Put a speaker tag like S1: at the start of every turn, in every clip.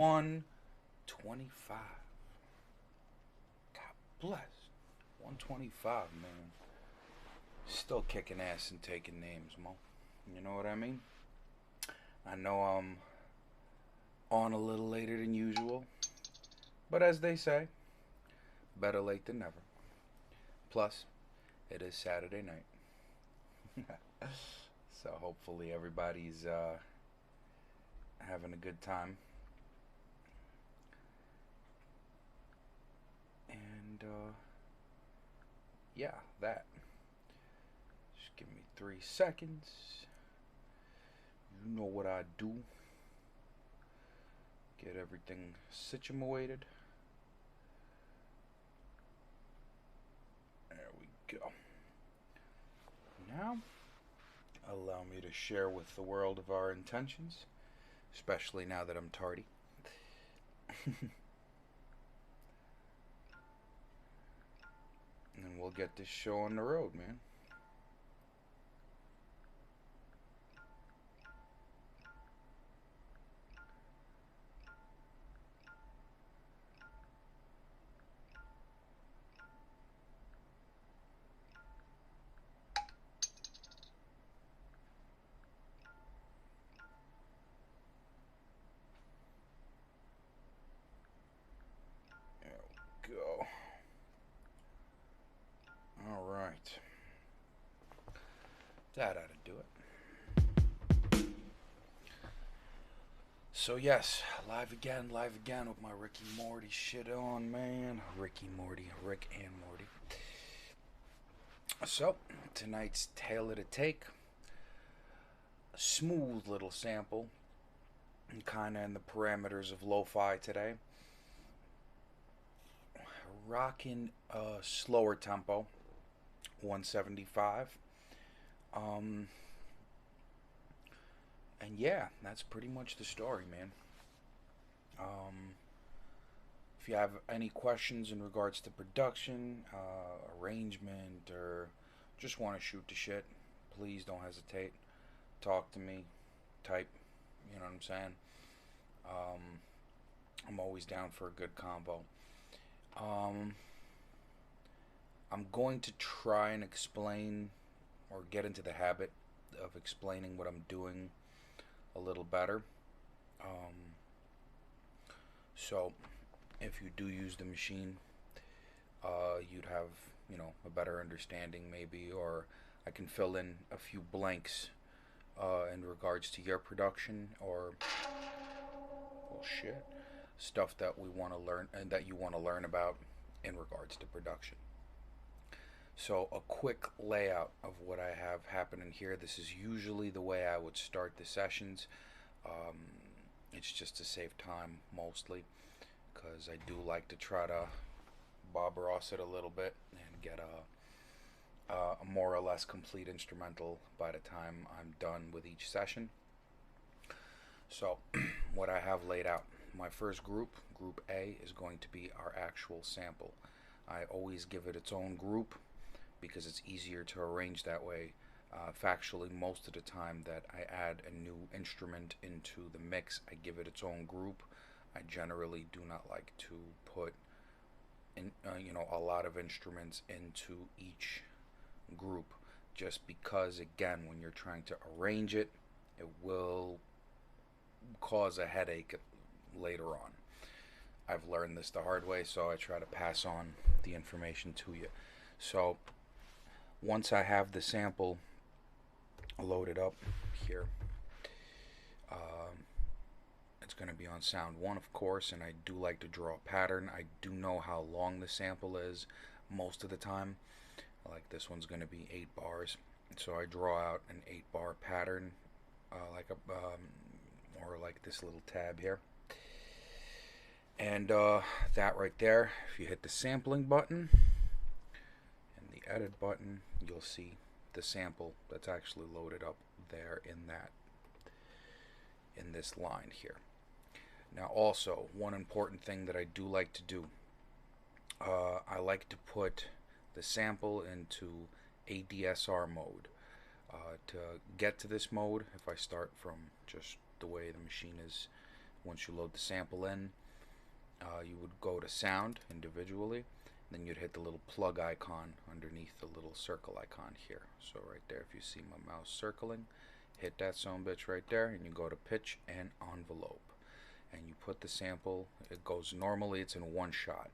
S1: 125. God bless. 125, man. Still kicking ass and taking names, Mo. You know what I mean? I know I'm on a little later than usual, but as they say, better late than never. Plus, it is Saturday night. So hopefully everybody's having a good time. And yeah, that. Just give me 3 seconds. You know what I do. Get everything situated. There we go. Now, allow me to share with the world of our intentions, especially now that I'm tardy. And we'll get this show on the road, man. There we go. All right. That ought to do it. So yes, live again with my Ricky Morty shit on, man. Rick and Morty. So, tonight's tale of the take. A smooth little sample. Kinda in the parameters of lo-fi today. Rocking a slower tempo. 175. Um, and yeah, that's pretty much the story, man. Um, if you have any questions in regards to production, arrangement, or just want to shoot the shit, please don't hesitate. Talk to me, type, you know what I'm saying? Um, I'm always down for a good combo. Um, I'm going to try and explain or get into the habit of explaining what I'm doing a little better. Um, so, if you do use the machine, you'd have, a better understanding maybe, or I can fill in a few blanks in regards to your production or, well, shit, stuff that we want to learn and that you want to learn about in regards to production. So, a quick layout of what I have happening here. This is usually the way I would start the sessions. Um, it's just to save time mostly because I do like to try to Bob Ross it a little bit and get a more or less complete instrumental by the time I'm done with each session. So, what I have laid out, my first group, Group A, is going to be our actual sample. I always give it its own group because it's easier to arrange that way. Factually, most of the time that I add a new instrument into the mix, I give it its own group. I generally do not like to put a lot of instruments into each group, just because, again, when you're trying to arrange it, it will cause a headache later on. I've learned this the hard way, so I try to pass on the information to you. So once I have the sample loaded up here, it's going to be on sound 1, of course, and I do like to draw a pattern. I do know how long the sample is most of the time. Like this one's going to be 8 bars, so I draw out an 8-bar pattern, or like this little tab here. And that right there, if you hit the sampling button and the edit button, you'll see the sample that's actually loaded up there in this line here. Now, also, one important thing that I do like to do, I like to put the sample into ADSR mode. To get to this mode, if I start from just the way the machine is Once you load the sample in, you would go to sound individually, then you'd hit the little plug icon underneath the little circle icon here. So right there, if you see my mouse circling, hit that son bitch right there, and you go to pitch and envelope, and you put the sample. It goes, normally it's in one shot.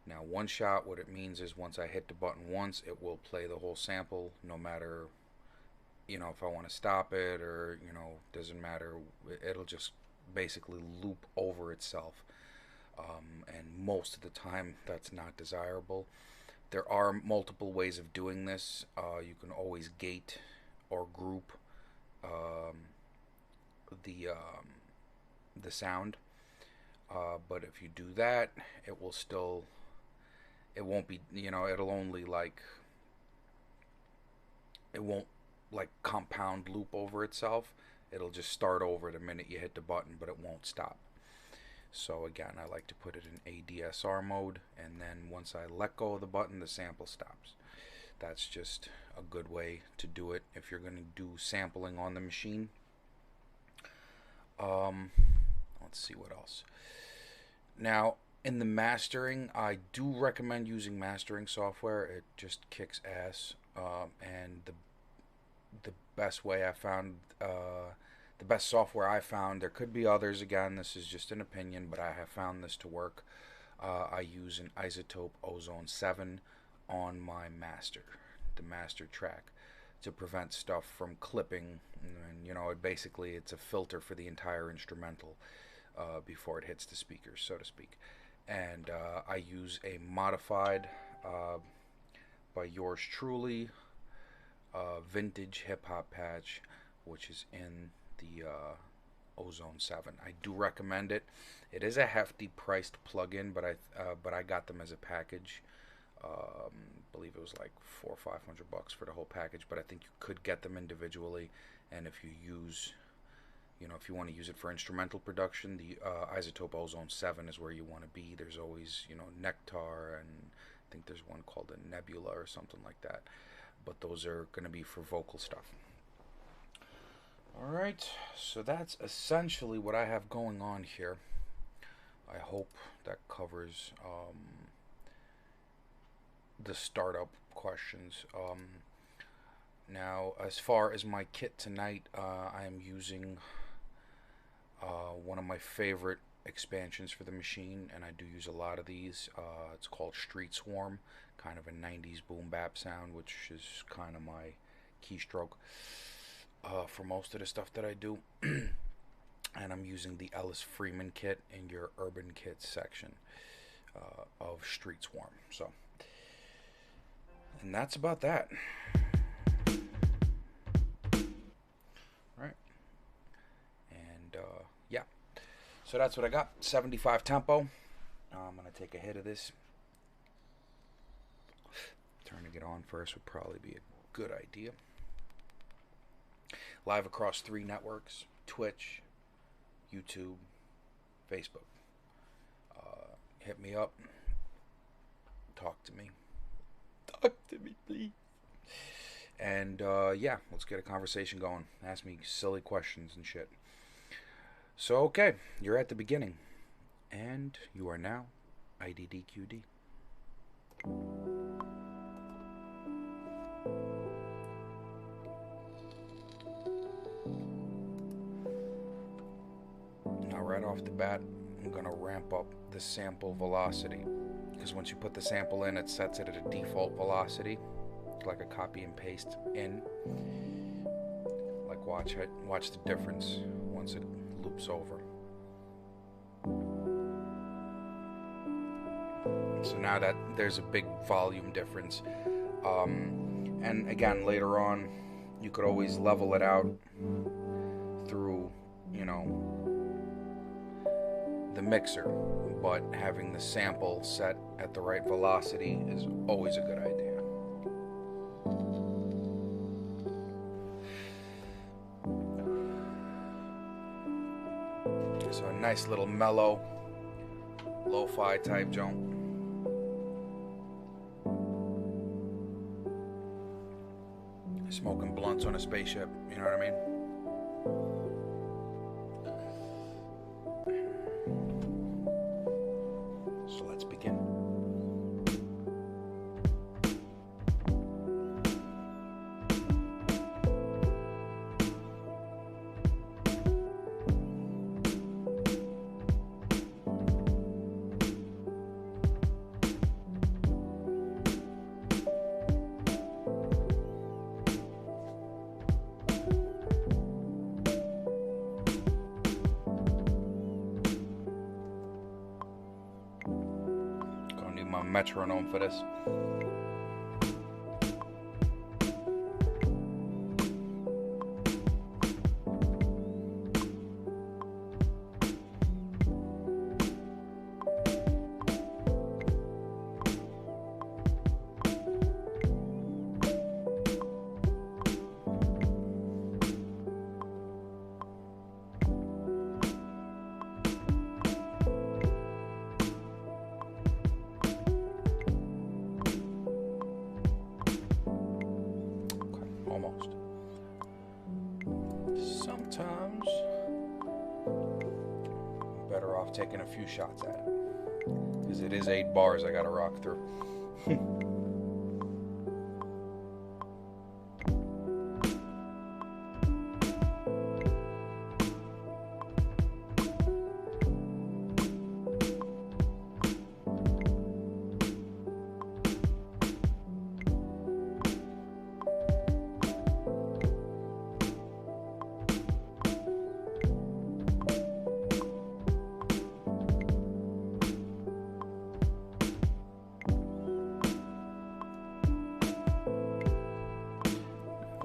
S1: Now one shot, what it means is once I hit the button once, it will play the whole sample, no matter, you know, if I want to stop it, or, you know, doesn't matter. It'll just basically loop over itself, and most of the time that's not desirable. There are multiple ways of doing this. You can always gate or group um, the sound, but if you do that, it will still, it won't be, you know, it'll only like, it won't like compound loop over itself. It'll just start over the minute you hit the button, but it won't stop. So again, I like to put it in ADSR mode, and then once I let go of the button, the sample stops. That's just a good way to do it if you're going to do sampling on the machine. Let's see what else. Now, in the mastering, I do recommend using mastering software. It just kicks ass, and the best way I found, the best software I found, there could be others, again, this is just an opinion, but I have found this to work. I use an Isotope Ozone 7 on my master, the master track, to prevent stuff from clipping. And you know, basically it's a filter for the entire instrumental before it hits the speakers, so to speak. And I use a modified by yours truly vintage hip hop patch, which is in the Ozone 7. I do recommend it. It is a hefty priced plugin, but I got them as a package. Believe it was like $400 or $500 for the whole package, but I think you could get them individually. And if you use, you know, if you want to use it for instrumental production, the Isotope Ozone 7 is where you want to be. There's always, you know, Nectar, and I think there's one called a Nebula or something like that. But those are going to be for vocal stuff. Alright, so that's essentially what I have going on here. I hope that covers the startup questions. Now, as far as my kit tonight, I am using one of my favorite expansions for the machine, and I do use a lot of these. It's called Street Swarm, kind of a 90s boom bap sound, which is kind of my keystroke for most of the stuff that I do. And I'm using the Ellis Freeman kit in your urban kits section of Street Swarm. So, and that's about that. Right. And yeah, so that's what I got. 75 tempo. I'm gonna take a hit of this. Turning it on first would probably be a good idea. Live across 3 networks: Twitch, YouTube, Facebook. Hit me up. Talk to me. Talk to me, please. And yeah, let's get a conversation going. Ask me silly questions and shit. So, okay, you're at the beginning, and you are now IDDQD. Now, right off the bat, I'm going to ramp up the sample velocity, because once you put the sample in, it sets it at a default velocity, like a copy and paste in. Like watch the difference once it loops over. So now that there's a big volume difference, and again later on, you could always level it out through, you know, the mixer, but having the sample set at the right velocity is always a good idea. So a nice little mellow, lo-fi type joint. Smoking blunts on a spaceship, you know what I mean? need my metronome for this. Almost. Sometimes I'm better off taking a few shots at it, because it is 8 bars I gotta rock through.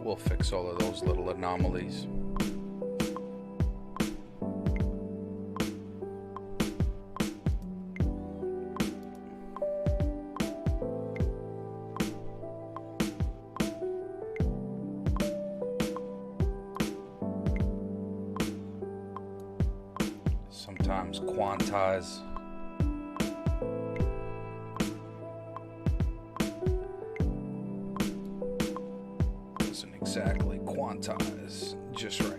S1: We'll fix all of those little anomalies. Sometimes quantize. Exactly, quantize just right.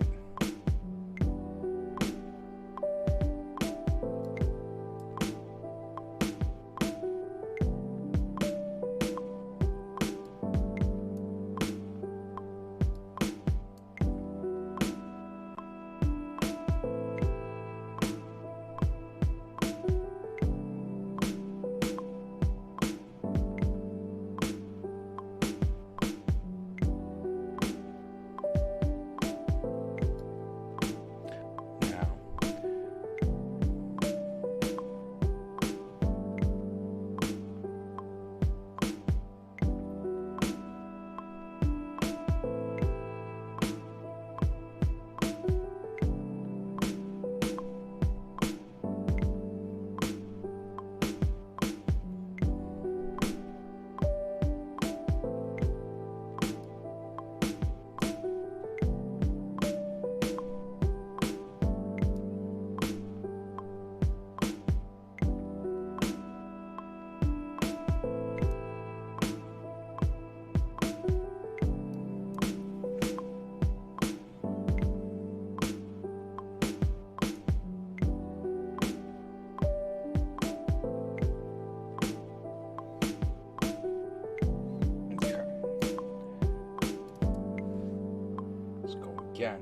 S1: Again.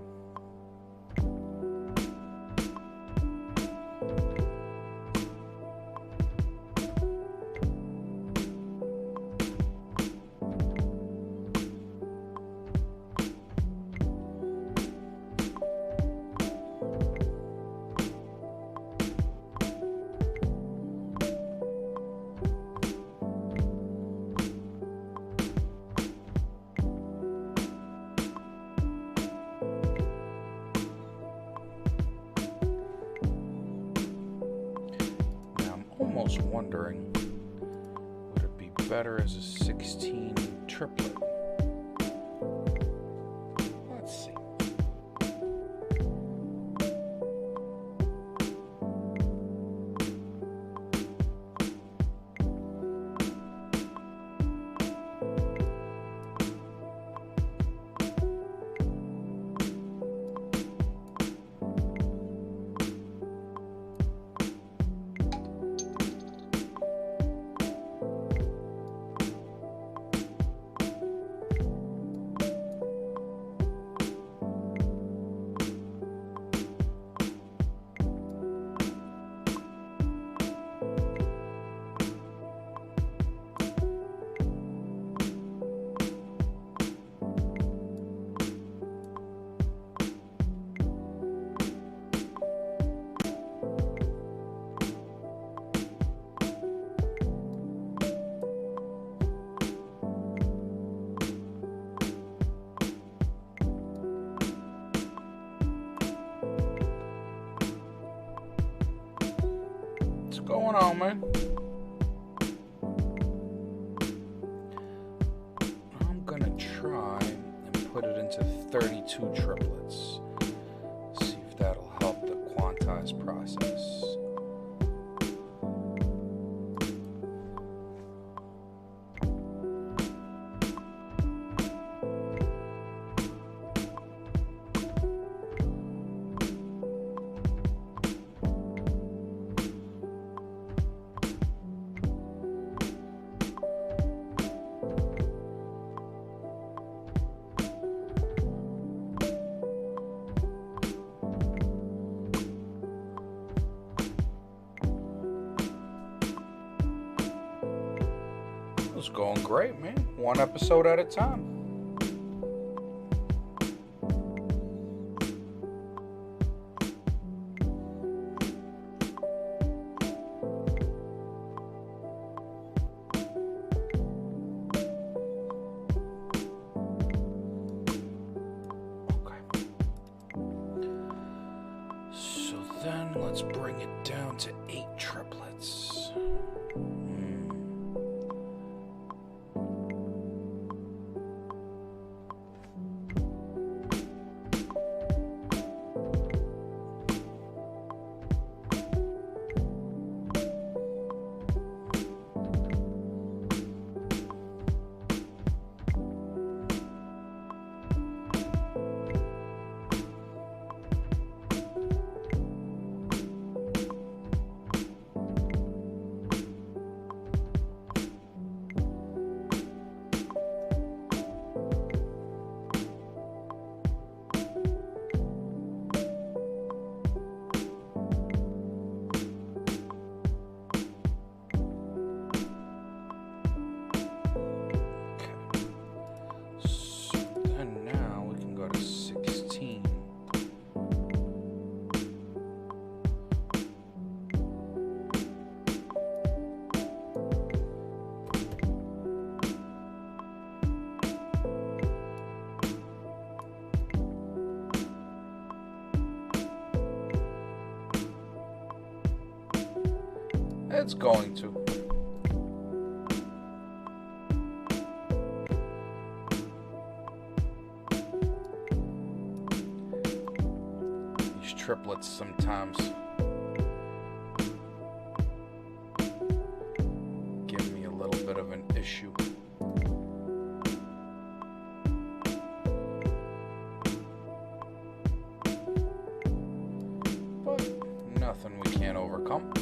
S1: Almost wondering, would it be better as a 16 triplet? Let's see. going on, man? I'm gonna try and put it into 32 triplets. See if that'll help the quantize process. It's going great, man. One episode at a time. Okay. So then let's bring it down to 8 triplets. It's going to. These triplets sometimes give me a little bit of an issue. But nothing we can't overcome.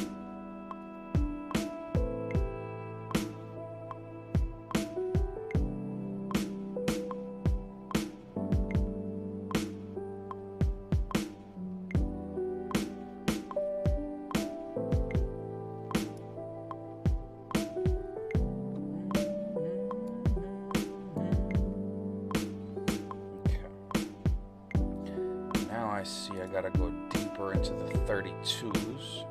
S1: I see I gotta go deeper into the 32s.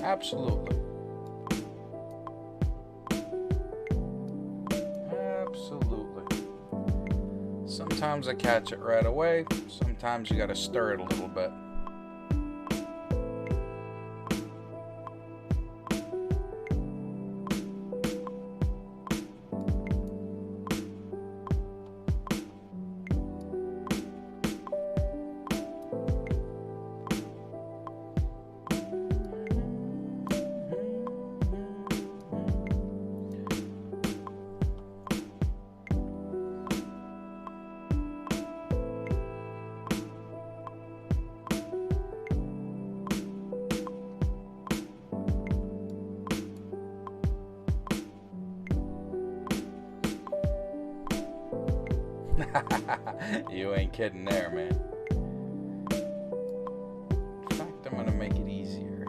S1: Absolutely. Absolutely. Sometimes I catch it right away. Sometimes you gotta stir it a little bit. You ain't kidding there, man. In fact, I'm gonna make it easier.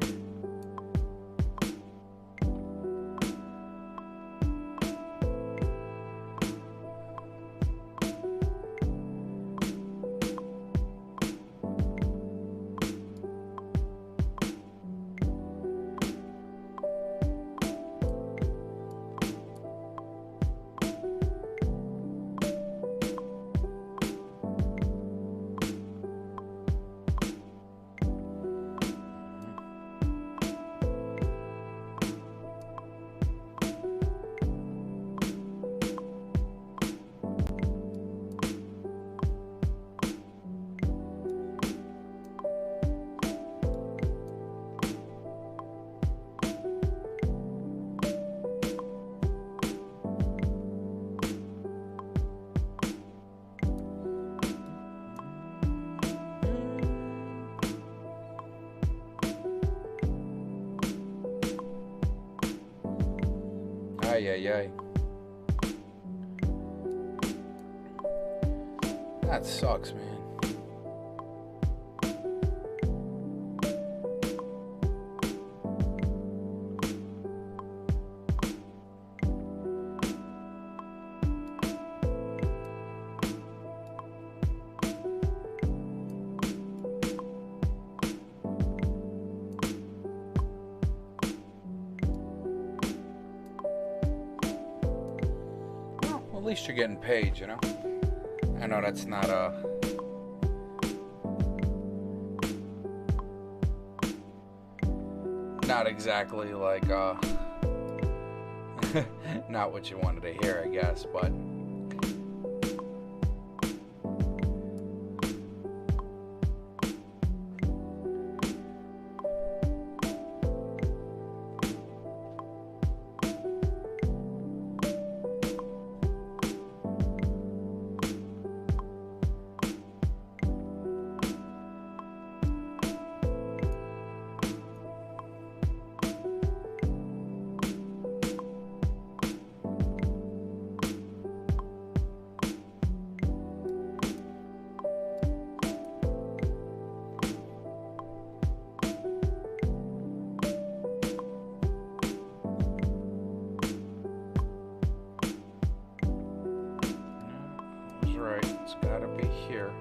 S1: Ay, ay, ay. That sucks, man. Well, at least you're getting paid, you know? I know that's not not exactly like not what you wanted to hear, I guess, but right. It's gotta be here.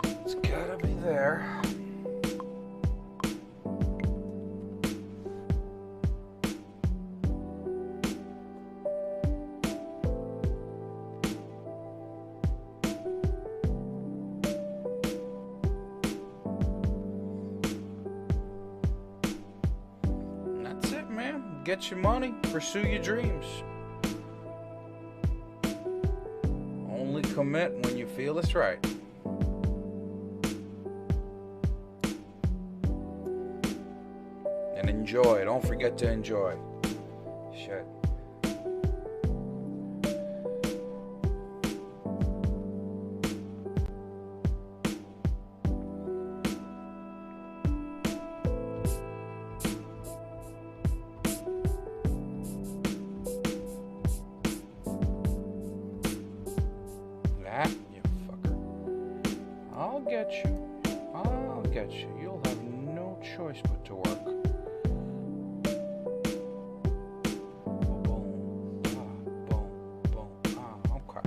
S1: It's gotta be there. And that's it, man. Get your money, pursue your dreams. Only commit when you feel it's right. And enjoy. Don't forget to enjoy. Shit. You fucker. I'll get you. I'll get you. You'll have no choice but to work. Boom. Boom. Boom. Okay.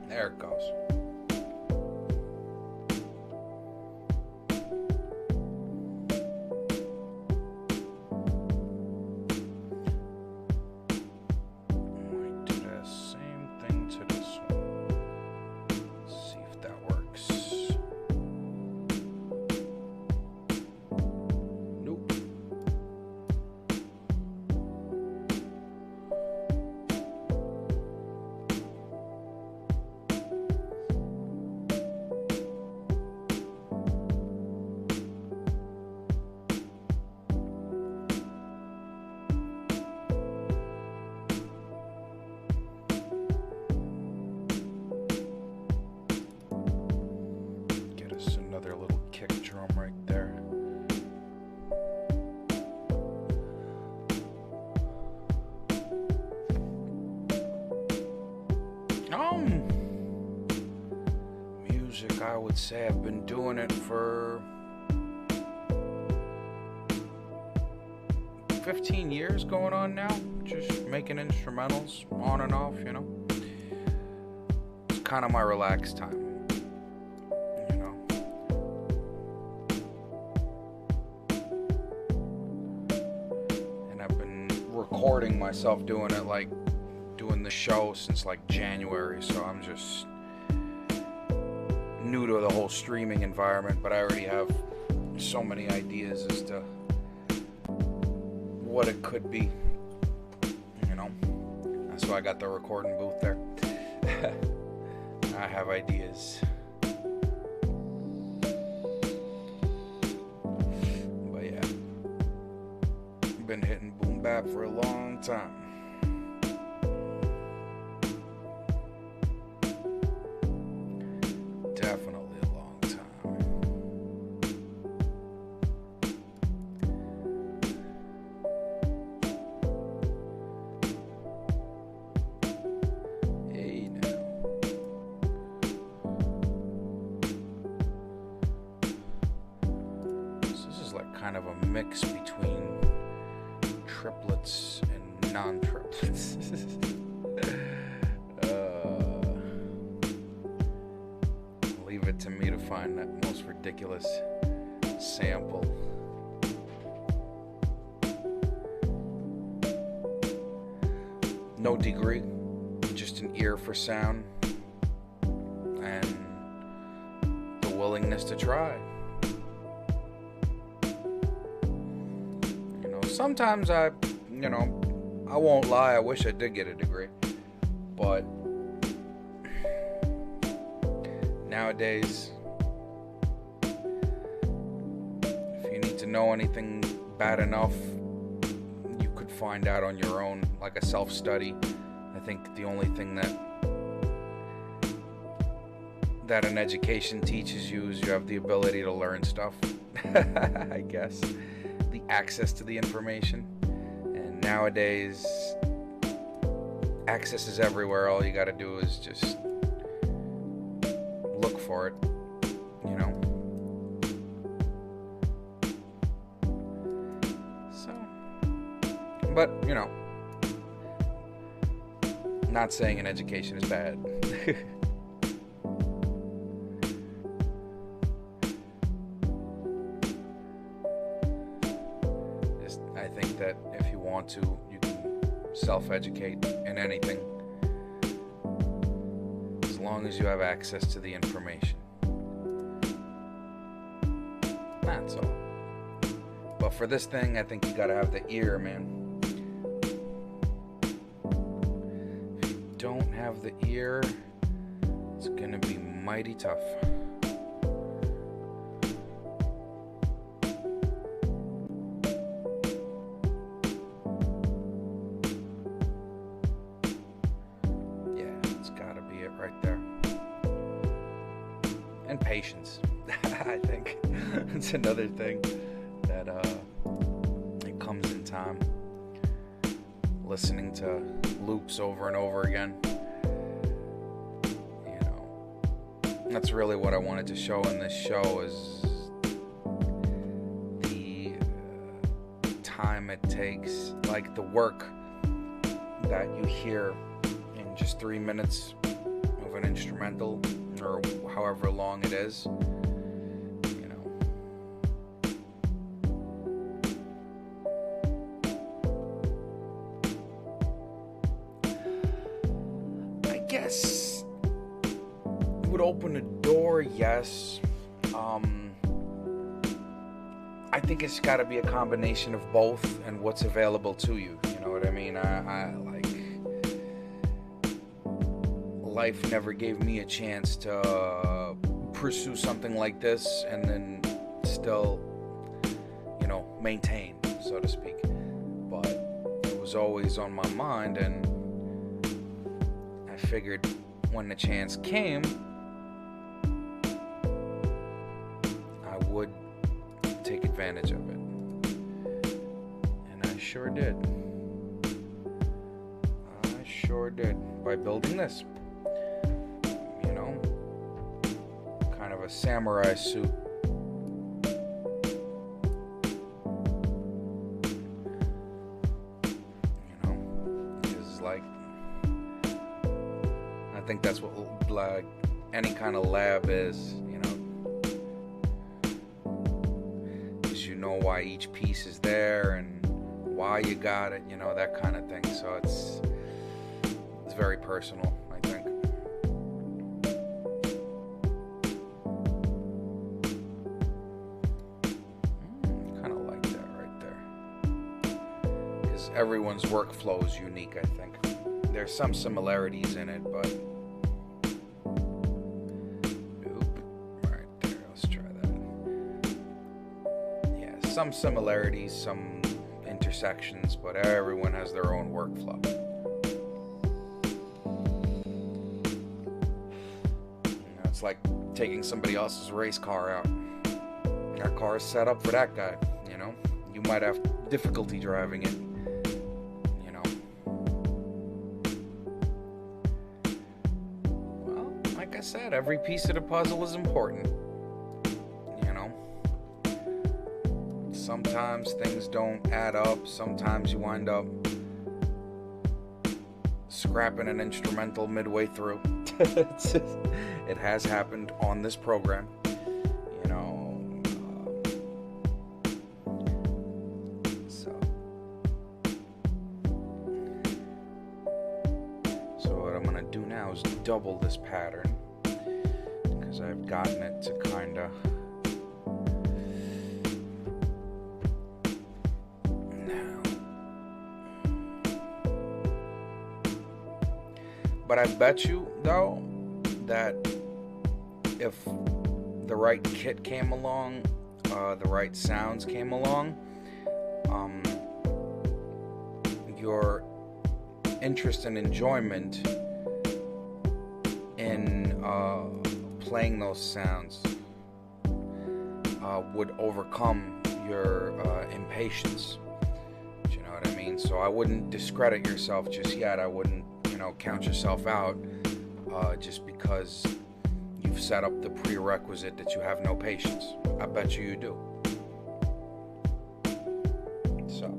S1: There it goes. Might do the same thing to this one. See if that works. Nope. Another little kick drum right there. Music, I would say I've been doing it for 15 years going on now. Just making instrumentals on and off, you know. It's kind of my relaxed time. Recording myself doing it, like doing the show since like January, so I'm just new to the whole streaming environment, but I already have so many ideas as to what it could be, you know. That's why I got the recording booth there. I have ideas. But yeah, been hitting boom bap for a long time. Definitely a long time. Hey now. So this is like kind of a mix between triplets and non-triplets. Leave it to me to find that most ridiculous sample. No degree, just an ear for sound and the willingness to try. You know, sometimes I won't lie, I wish I did get a degree, but nowadays, if you need to know anything bad enough, you could find out on your own, like a self-study. I think the only thing that an education teaches you is you have the ability to learn stuff. I guess. The access to the information. And nowadays, access is everywhere. All you gotta do is just look for it, you know. So, but, you know, not saying an education is bad. I think that if you want to, you can self-educate in anything, as long as you have access to the information. That's all. But for this thing, I think you gotta have the ear, man. If you don't have the ear, it's gonna be mighty tough. Right there. And patience. I think it's another thing that it comes in time. Listening to loops over and over again. You know, that's really what I wanted to show in this show, is the time it takes, like the work that you hear in just 3 minutes of an instrumental, or however long it is, you know. I guess it would open a door, yes. I think it's got to be a combination of both and what's available to you. You know what I mean? I like, life never gave me a chance to pursue something like this and then still, you know, maintain, so to speak. But it was always on my mind, and I figured when the chance came, I would take advantage of it. And I sure did. I sure did. By building this. Kind of a samurai suit. You know, is like, I think that's what like any kind of lab is, you know. Because you know why each piece is there and why you got it, you know, that kind of thing. So it's very personal, I think. because everyone's workflow is unique, I think. There's some similarities in it, but... Right there, let's try that. Yeah, some similarities, some intersections, but everyone has their own workflow. It's like taking somebody else's race car out. That car is set up for that guy, you know? You might have difficulty driving it. Said, every piece of the puzzle is important. You know, sometimes things don't add up. Sometimes you wind up scrapping an instrumental midway through. It has happened on this program. You know, so what I'm gonna do now is double this pattern. I've gotten it to kind of now, but I bet you though that if the right kit came along, the right sounds came along, your interest and enjoyment in playing those sounds would overcome your impatience. You know what I mean? So I wouldn't discredit yourself just yet. I wouldn't, count yourself out just because you've set up the prerequisite that you have no patience. I bet you do. So,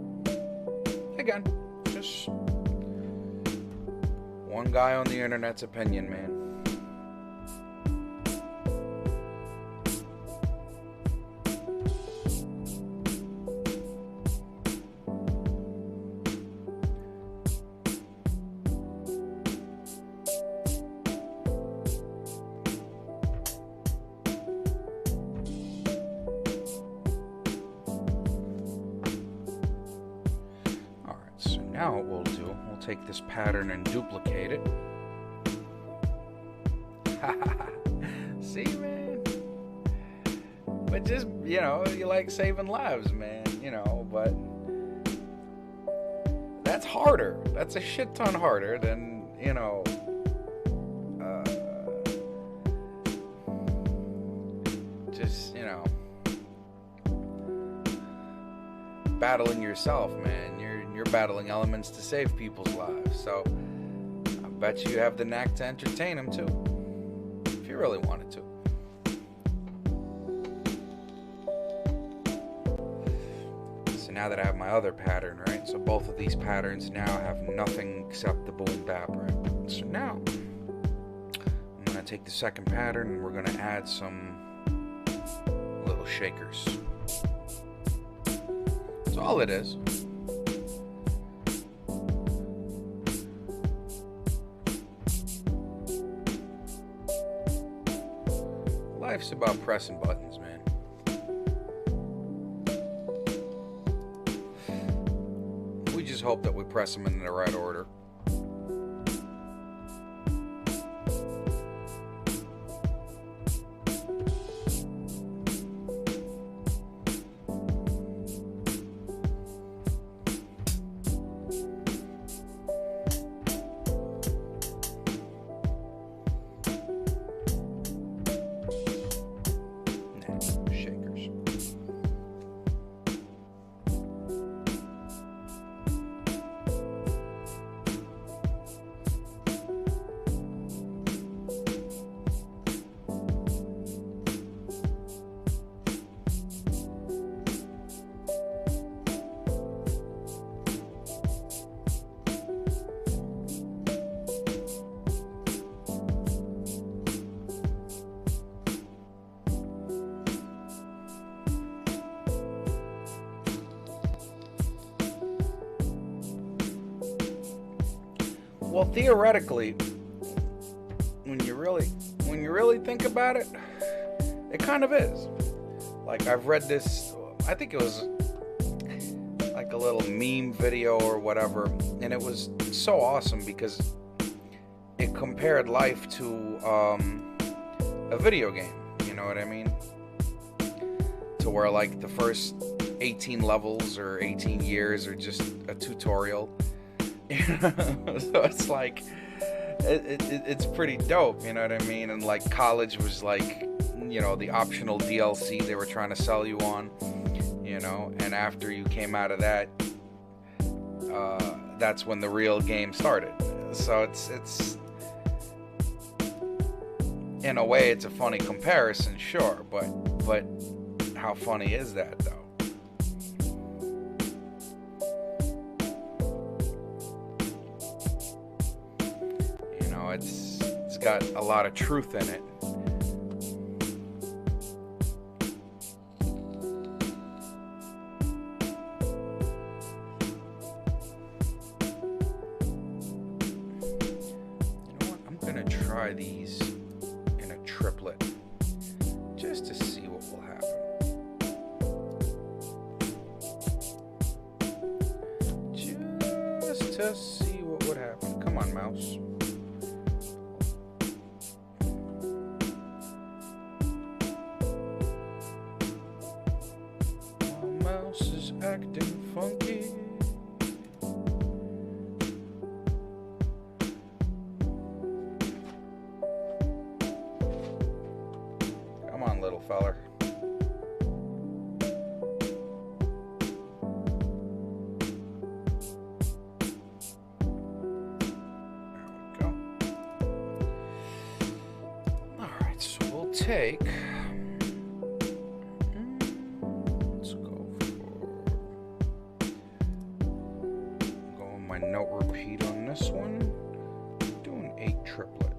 S1: again, just one guy on the internet's opinion, man. Now what we'll do, we'll take this pattern and duplicate it. See, man? But just, you like saving lives, man, but that's harder. That's a shit ton harder than, just, battling yourself, man. You're battling elements to save people's lives. So I bet you have the knack to entertain them too, if you really wanted to. So now that I have my other pattern, right? So both of these patterns now have nothing except the boom bap, right? So now I'm gonna take the second pattern and we're gonna add some little shakers. That's all it is. Life's about pressing buttons, man. We just hope that we press them in the right order. Well, theoretically, when you really think about it, it kind of is. Like, I've read this, I think it was like a little meme video or whatever, and it was so awesome because it compared life to a video game. You know what I mean? To where like the first 18 levels or 18 years are just a tutorial. So it's like it's pretty dope, you know what I mean? And like college was like, you know, the optional DLC they were trying to sell you on, you know, and after you came out of that, that's when the real game started. So it's in a way it's a funny comparison, sure, but how funny is that though? You know, it's got a lot of truth in it. Try these in a triplet just to see what will happen. Just to see what would happen. Come on, mouse. My mouse is acting funky. Little feller. There we go. Alright, so we'll take, let's go with my note repeat on this one. Do an 8 triplet.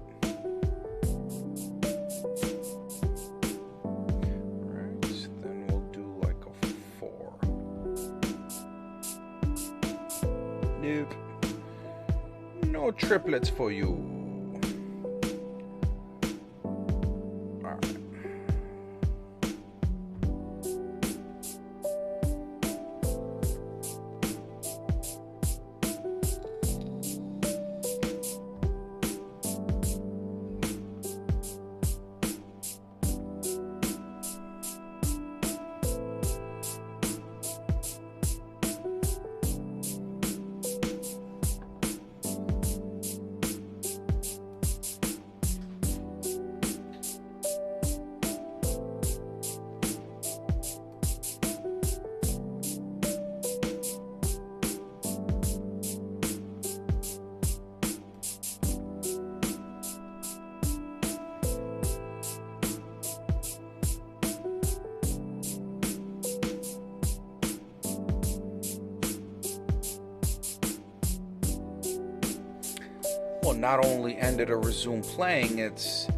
S1: Nope. No triplets for you. Alright. Well, not only ended or resume playing, it's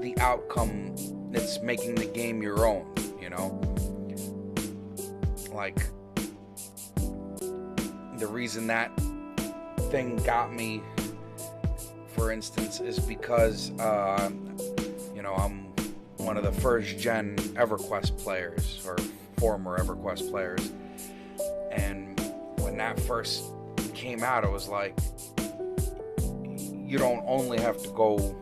S1: the outcome, it's making the game your own, you know? Like, the reason that thing got me, for instance, is because, you know, I'm one of the first gen EverQuest players, or former EverQuest players, and when that first came out, it was like, you don't only have to go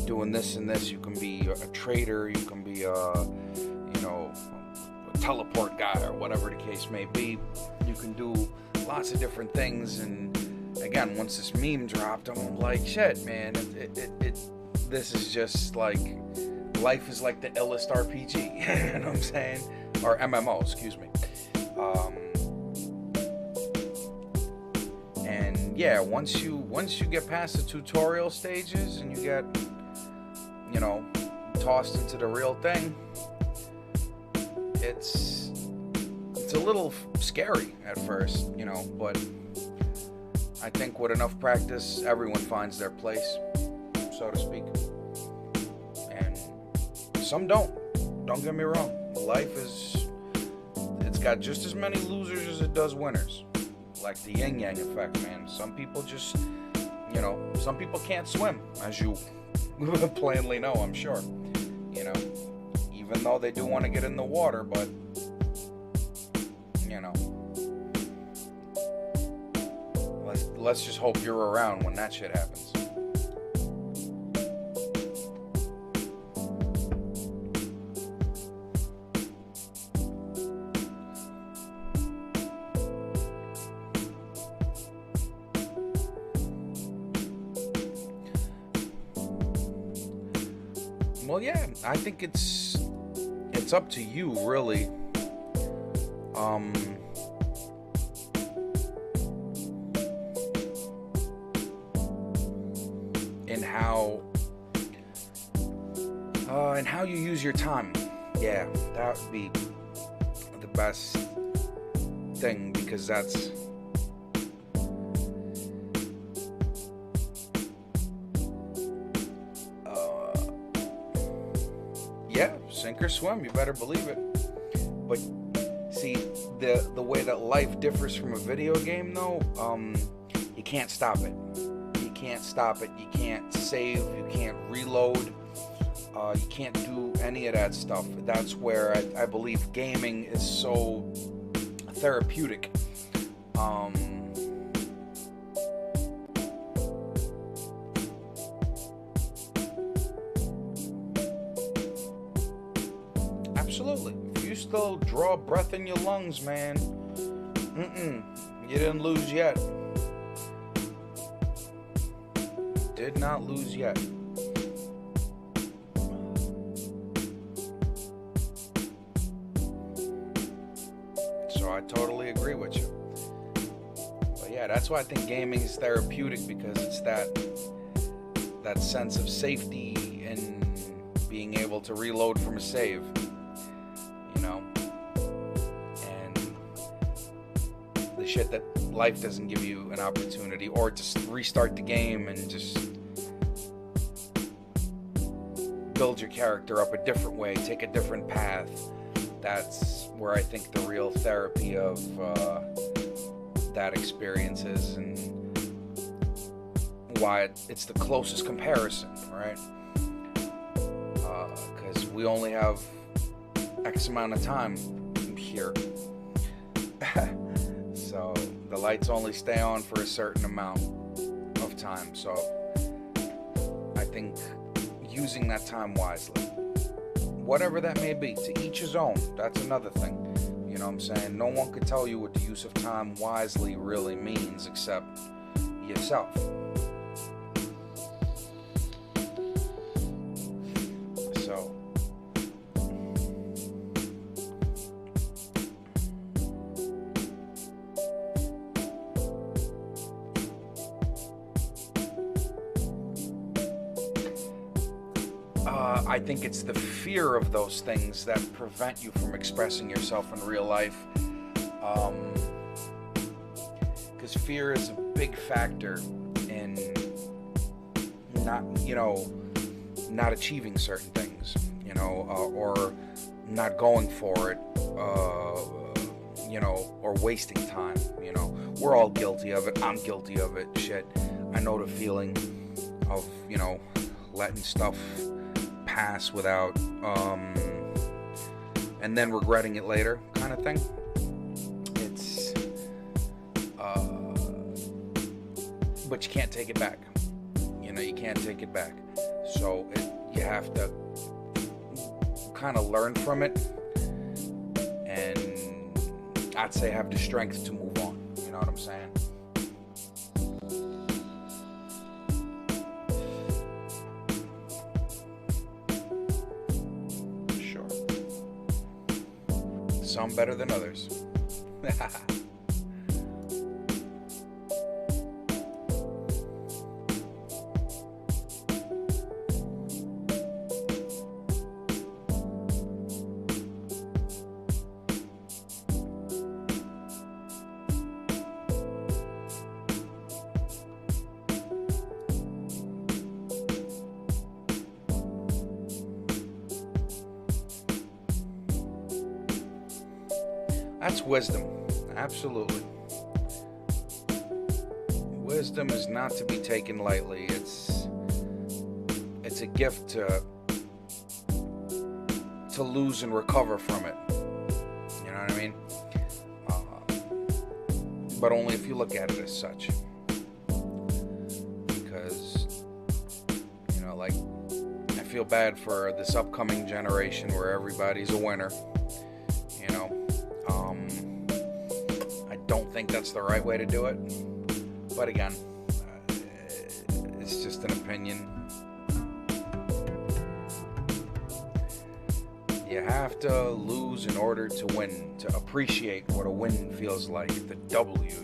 S1: doing this and this. You can be a trader, you can be you know, a teleport guy or whatever the case may be. You can do lots of different things. And again, once this meme dropped, I'm like, shit, man, this is just like, life is like the illest RPG. You know what I'm saying? Or MMO, excuse me. Yeah, once you get past the tutorial stages and you get, you know, tossed into the real thing, it's a little scary at first, you know, but I think with enough practice, everyone finds their place, so to speak. And some don't get me wrong. Life it's got just as many losers as it does winners. Like the yin-yang effect, man. Some people just, you know, some people can't swim, as you plainly know, I'm sure. You know, even though they do want to get in the water, but, you you know, let's just hope you're around when that shit happens. Well, yeah, I think it's up to you, really. And how you use your time. Yeah, that would be the best thing, because that's yeah, sink or swim, you better believe it. But see, the way that life differs from a video game, though, you can't stop it. You can't stop it. You can't save. You can't reload. You can't do any of that stuff. That's where I believe gaming is so therapeutic. Absolutely. If you still draw breath in your lungs, man, you didn't lose yet. Did not lose yet. So I totally agree with you. But yeah, that's why I think gaming is therapeutic, because it's that sense of safety and being able to reload from a save, you know, and the shit that life doesn't give you an opportunity, or just restart the game and just build your character up a different way, take a different path. That's where I think the real therapy of that experience is, and why it's the closest comparison, right? Because we only have X amount of time here. So the lights only stay on for a certain amount of time. So I think using that time wisely, whatever that may be, to each his own. That's another thing. You know what I'm saying? No one could tell you what the use of time wisely really means except yourself. So I think it's the fear of those things that prevent you from expressing yourself in real life. Because fear is a big factor in not achieving certain things, or not going for it, or wasting time. We're all guilty of it. I'm guilty of it. Shit. I know the feeling of, letting stuff pass without and then regretting it later, kind of thing. It's but you can't take it back. You can't take it back. So you have to kind of learn from it, and I'd say have the strength to move on. You know what I'm saying? Some better than others. That's wisdom. Absolutely. Wisdom is not to be taken lightly. It's a gift to lose and recover from it. You know what I mean? but only if you look at it as such. Because, like, I feel bad for this upcoming generation where everybody's a winner. I don't think that's the right way to do it. But again, it's just an opinion. You have to lose in order to win, to appreciate what a win feels like, the W,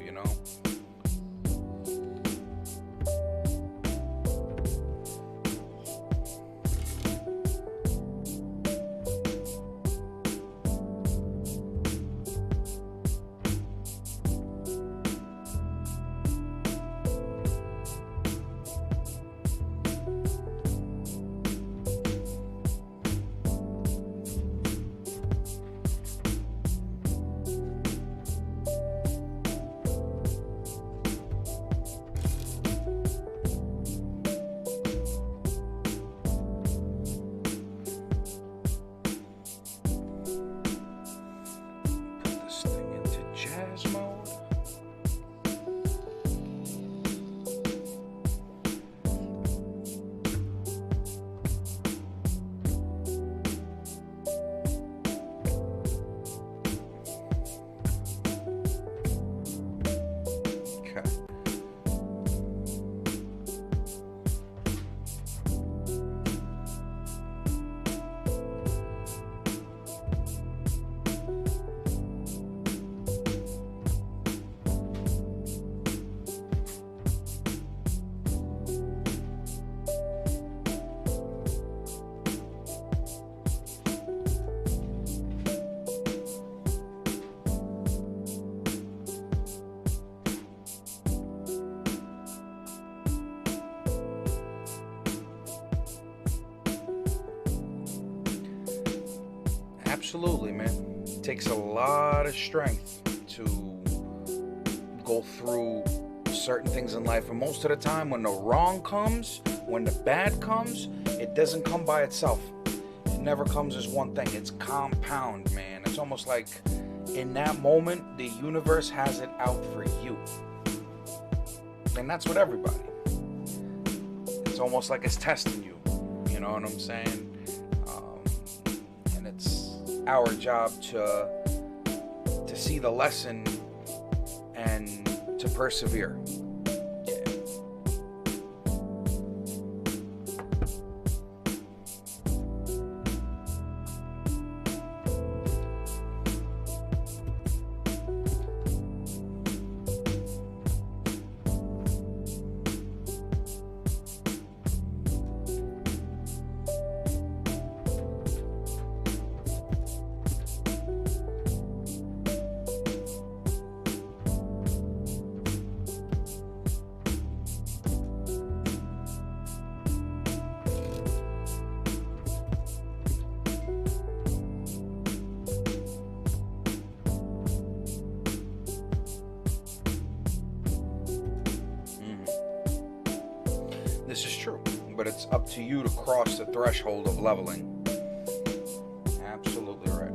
S1: Absolutely, man. It takes a lot of strength to go through certain things in life. And most of the time, when the wrong comes, when the bad comes, it doesn't come by itself. It never comes as one thing. It's compound, man. It's almost like in that moment, the universe has it out for you. And that's with everybody. It's almost like it's testing you. You know what I'm saying? And it's our job to see the lesson and to persevere. This is true, but it's up to you to cross the threshold of leveling. Absolutely right.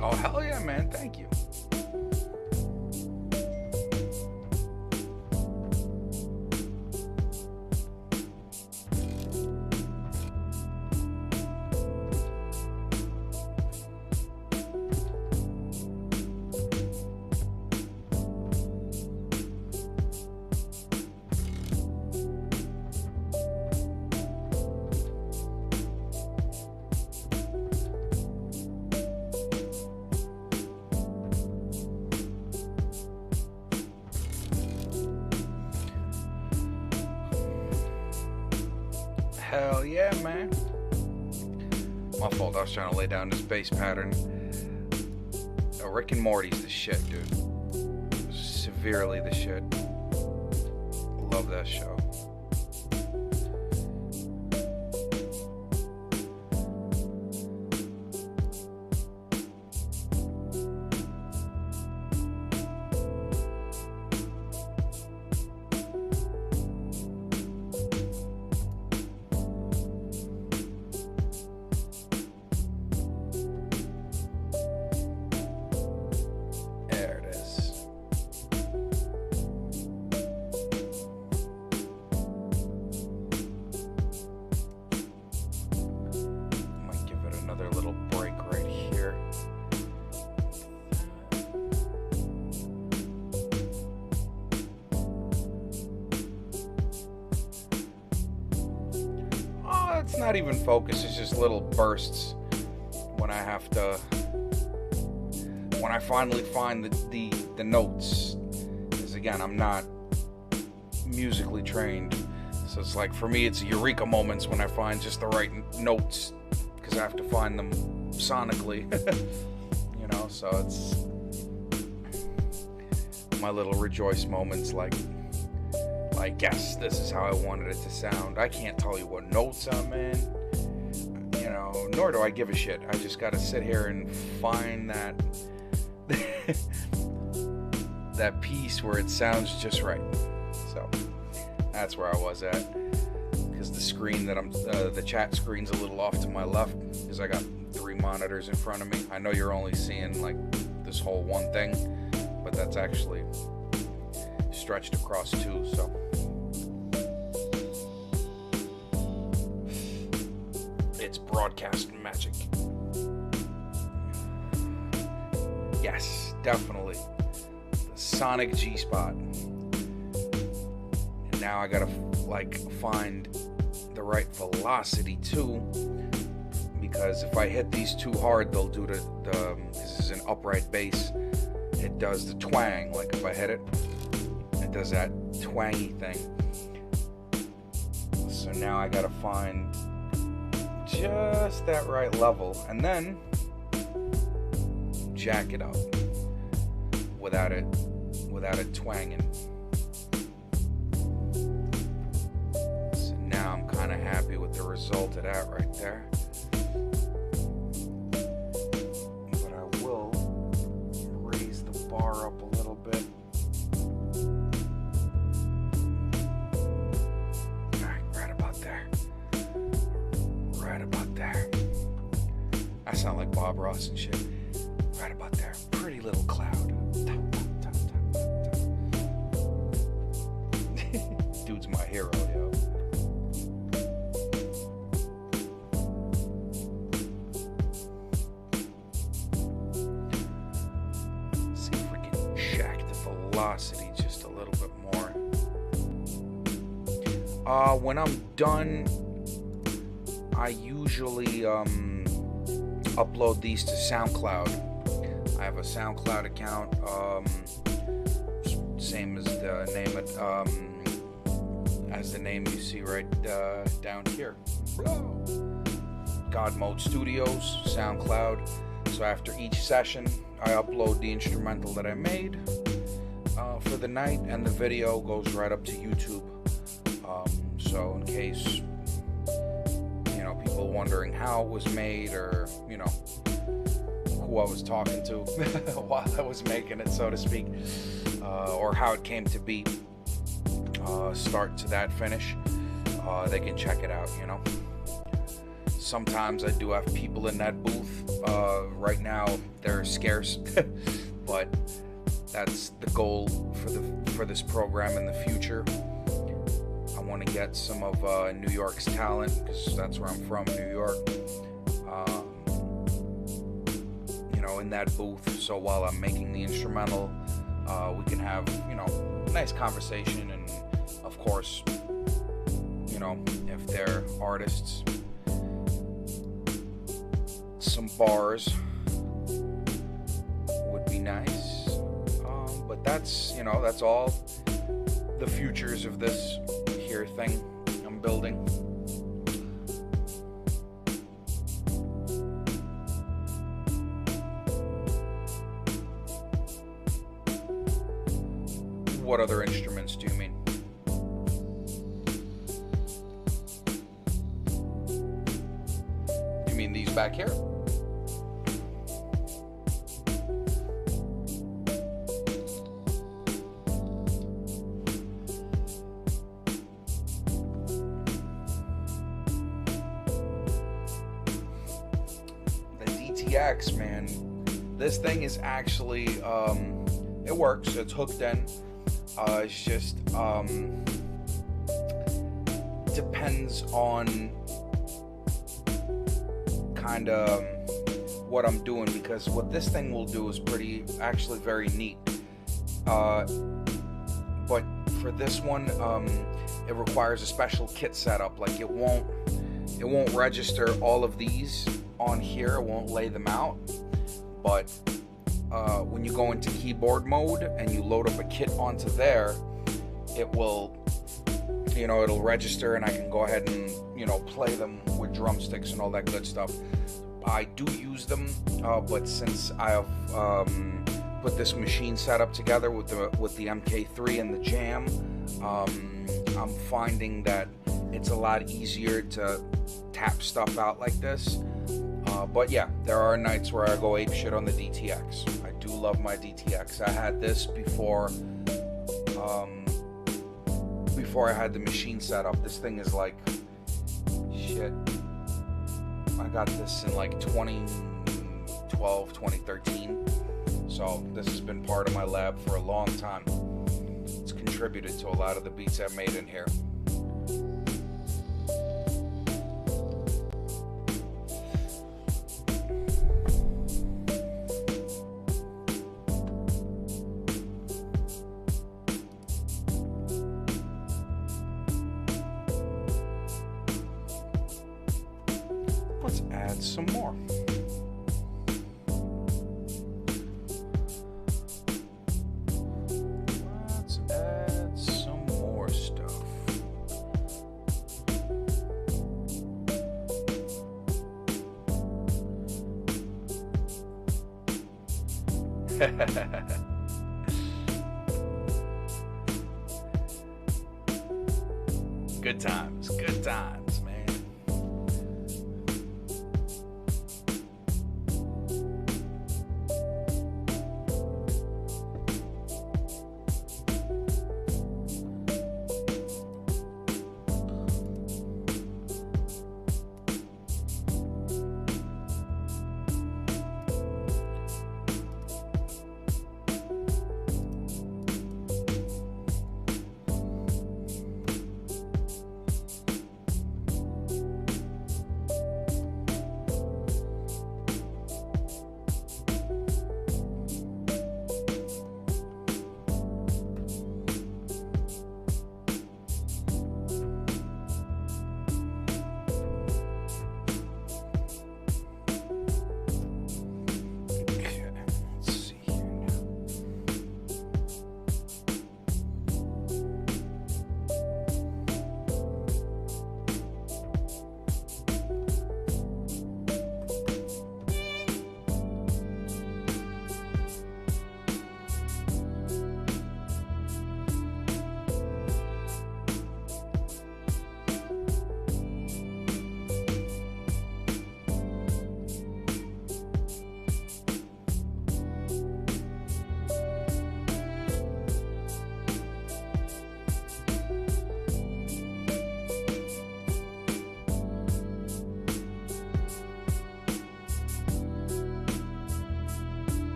S1: Oh, hell yeah, man. Thank you. Hell yeah, man. My fault, I was trying to lay down this bass pattern. Rick and Morty's the shit, dude. Severely the shit. Love that show. It's not even focus, it's just little bursts when I finally find the notes. Because again, I'm not musically trained, so it's like, for me, it's eureka moments when I find just the right notes, because I have to find them sonically. So it's my little rejoice moments, like yes, this is how I wanted it to sound. I can't tell you what notes I'm in, nor do I give a shit. I just gotta sit here and find that that piece where it sounds just right. So that's where I was at, because the screen that the chat screen's a little off to my left, because I got 3 monitors in front of me. I know you're only seeing like this whole one thing, but that's actually stretched across 2, so it's broadcast magic. Yes, definitely the sonic G spot. And now I gotta find the right velocity too, because if I hit these too hard, they'll do this is an upright bass, it does the twang. Like if I hit it, it does that twangy thing. So now I gotta find just that right level, and then jack it up without it twanging. So now I'm kind of happy with the result of that right there. But I will raise the bar up a little bit. Right about there. I sound like Bob Ross and shit. Right about there. Pretty little cloud. Dude's my hero, yo. See if we can jack the velocity just a little bit more. When I'm done, I usually upload these to SoundCloud. I have a SoundCloud account, same as the name you see right down here. GodMode Studios, SoundCloud. So after each session, I upload the instrumental that I made for the night, and the video goes right up to YouTube. So in case people wondering how it was made, or who I was talking to while I was making it, so to speak, or how it came to be, start to that finish, they can check it out. Sometimes I do have people in that booth. Right now they're scarce, but that's the goal for this program in the future. I want to get some of New York's talent, because that's where I'm from, New York, in that booth. So while I'm making the instrumental, we can have, a nice conversation, and of course, if they're artists, some bars would be nice. But that's all the futures of this here thing I'm building. What other instruments do you mean? You mean these back here? The DTX, man. This thing is actually, it works. It's hooked in. It's just depends on kind of what I'm doing, because what this thing will do is actually very neat. But for this one, it requires a special kit setup. Like it won't register all of these on here. It won't lay them out. But when you go into keyboard mode and you load up a kit onto there, it will, it'll register, and I can go ahead and, play them with drumsticks and all that good stuff. I do use them, but since I have put this machine setup together with the MK3 and the Jam, I'm finding that it's a lot easier to tap stuff out like this. But yeah, there are nights where I go ape shit on the DTX. I do love my DTX. I had this before I had the machine set up. This thing is like shit. I got this in like 2012, 2013. So this has been part of my lab for a long time. It's contributed to a lot of the beats I've made in here. Let's add some more. Let's add some more stuff. Good times, man.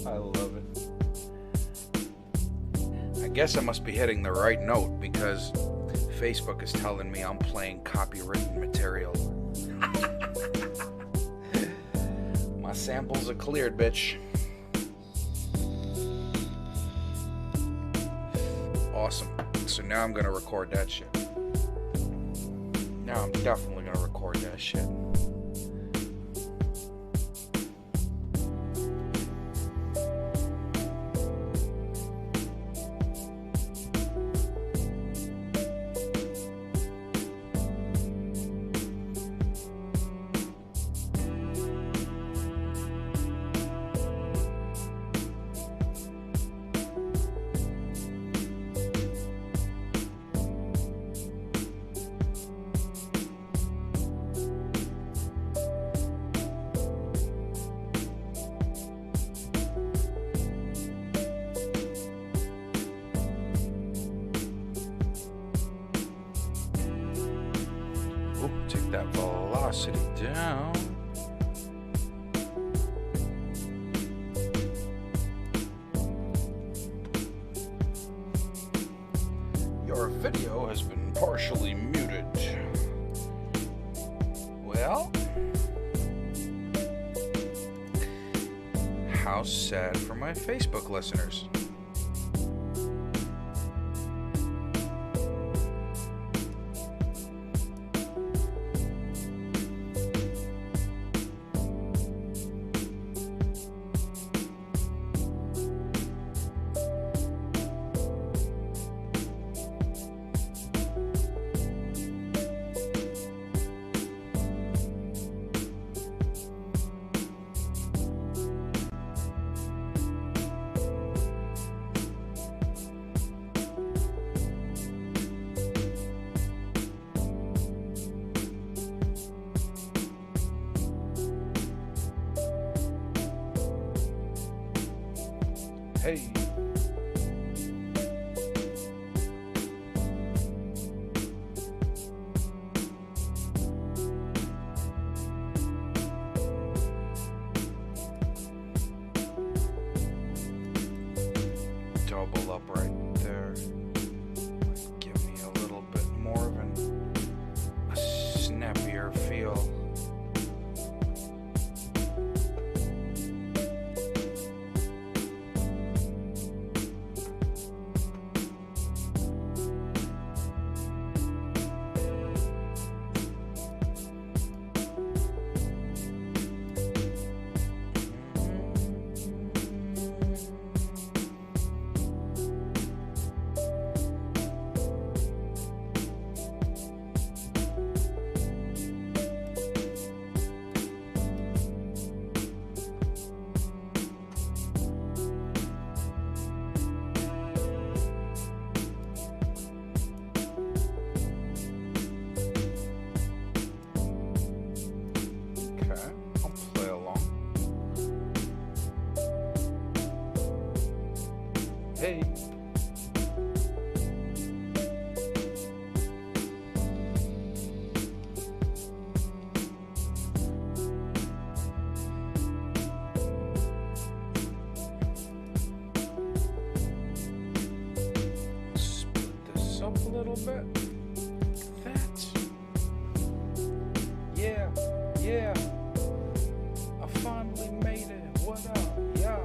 S1: I love it. I guess I must be hitting the right note because Facebook is telling me I'm playing copywritten material. My samples are cleared, bitch. Awesome. So now I'm gonna record that shit. Now I'm definitely gonna record that shit. Take that velocity down. Your video has been partially muted. Well, how sad for my Facebook listeners. Hey. Double up right there. Give me a little bit more of a snappier feel. Hey. Split this up a little bit. That. Yeah, yeah. I finally made it. What up? Yeah.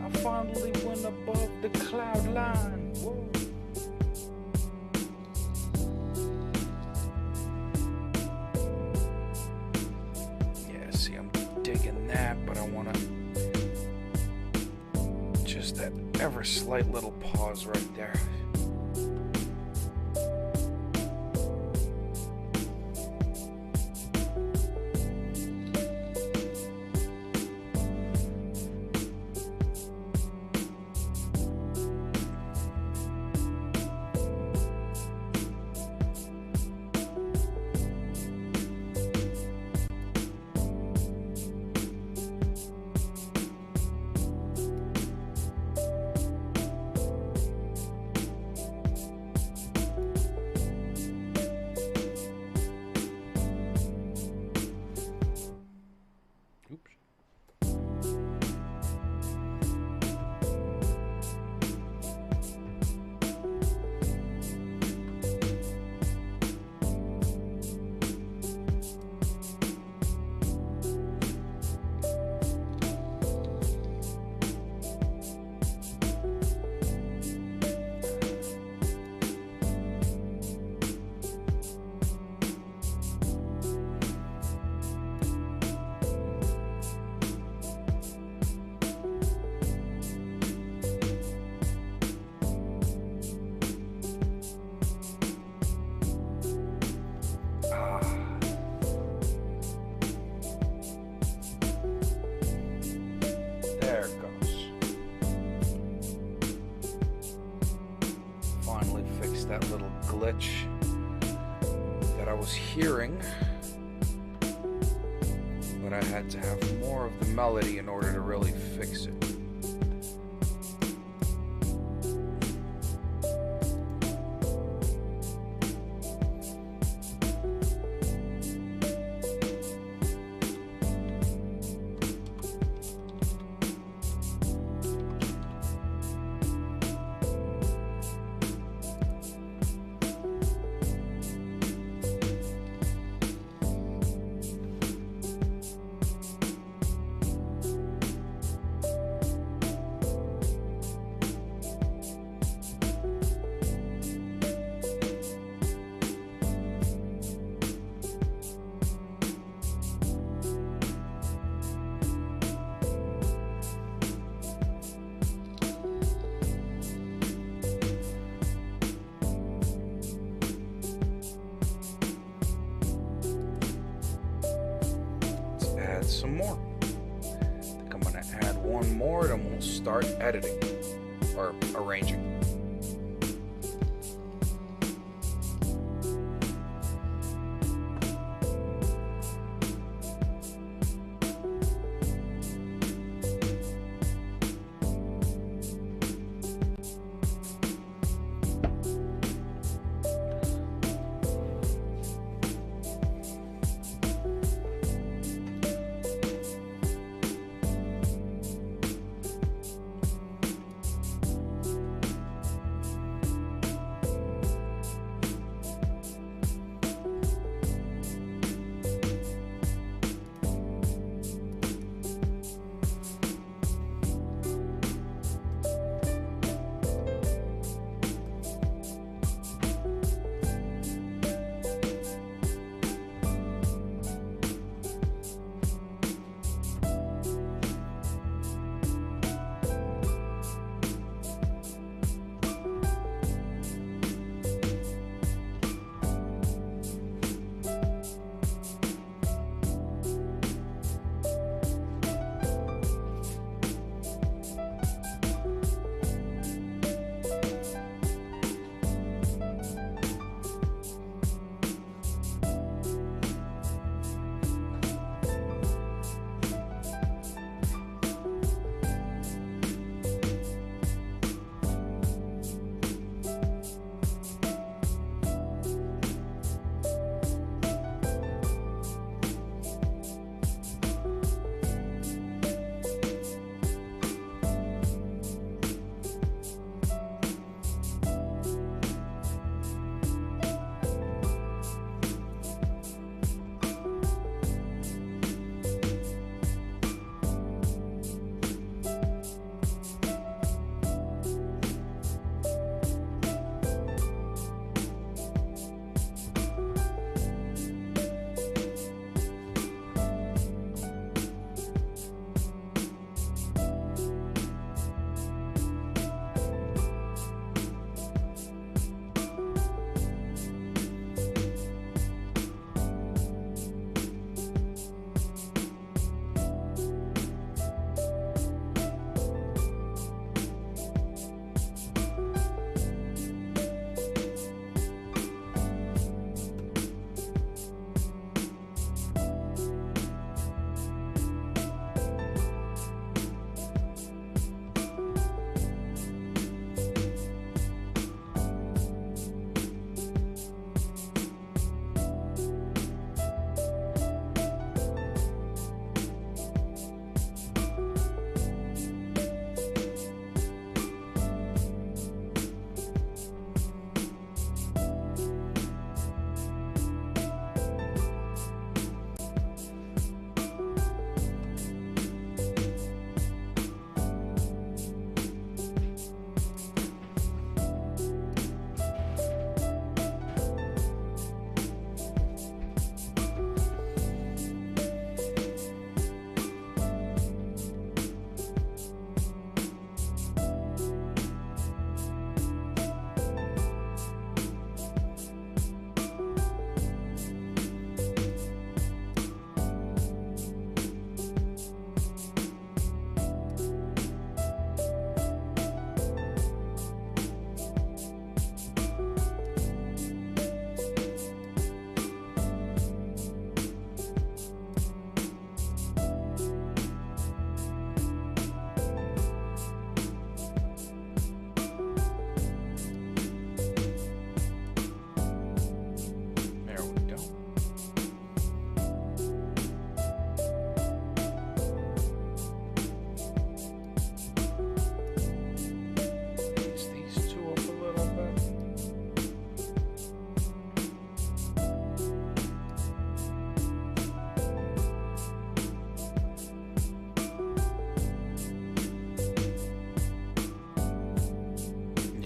S1: I finally went above the cloud line. Whoa. Yeah, see, I'm digging that, but I want to just that ever slight little pause right there. glitch that I was hearing, but I had to have more of the melody in order to really fix it. Some more. I think I'm gonna add one more, then we'll start editing or arranging.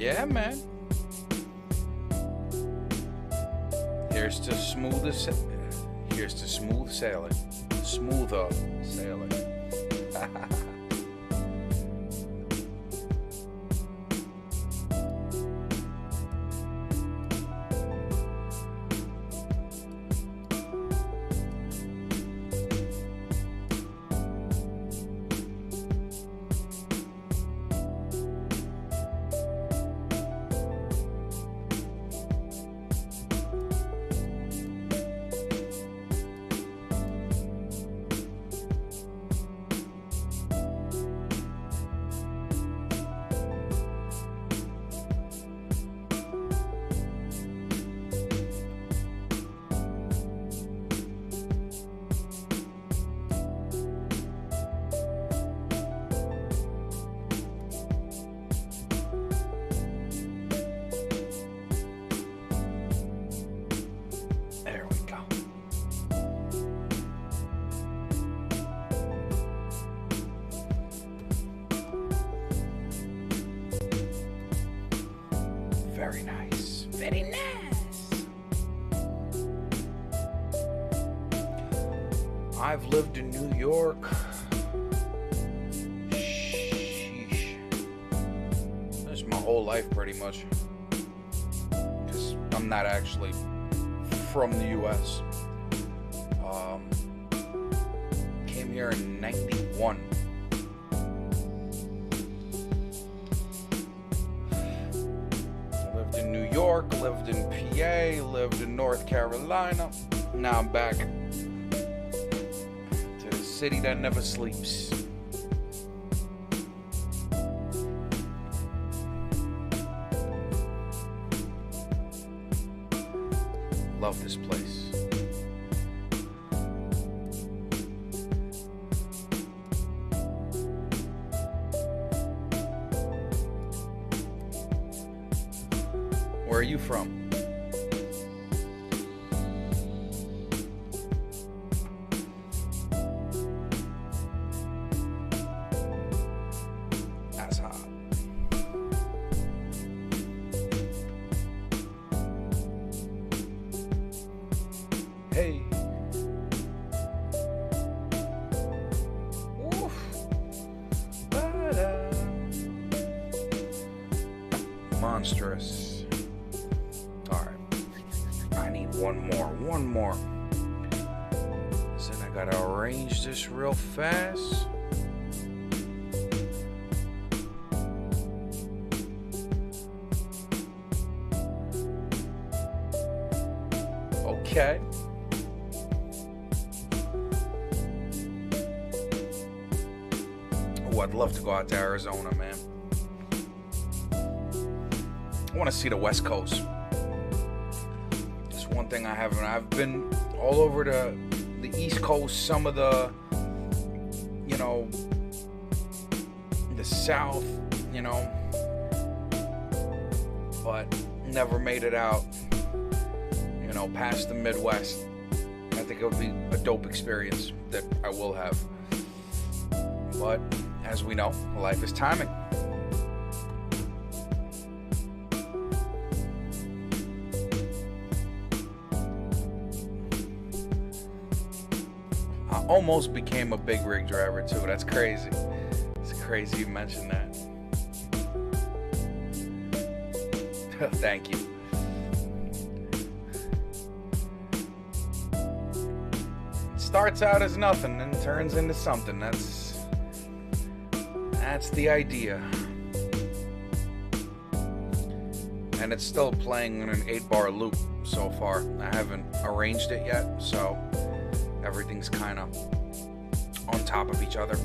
S1: Yeah, man. Here's to smooth sailing. Smoother sailing. There we go. Very nice. Very nice. I've lived in New York. Sheesh. That's my whole life pretty much. Because I'm not actually from the U.S. Came here in '91. Lived in New York, lived in PA, lived in North Carolina. Now I'm back to the city that never sleeps. Love this place. Where are you from? That's hot. Hey. Oof. Ba-da. Monstrous. Alright. I need one more. So then I gotta arrange this real fast. Okay. Oh, I'd love to go out to Arizona, man. I want to see the West Coast. It's one thing I haven't. I've been all over the East Coast, some of the, the South, but never made it out, past the Midwest. I think it would be a dope experience that I will have. But as we know, life is timing. I almost became a big rig driver too. That's crazy. It's crazy you mentioned that. Thank you. Starts out as nothing and turns into something. That's the idea. And it's still playing in an 8-bar loop so far. I haven't arranged it yet, so everything's kind of on top of each other.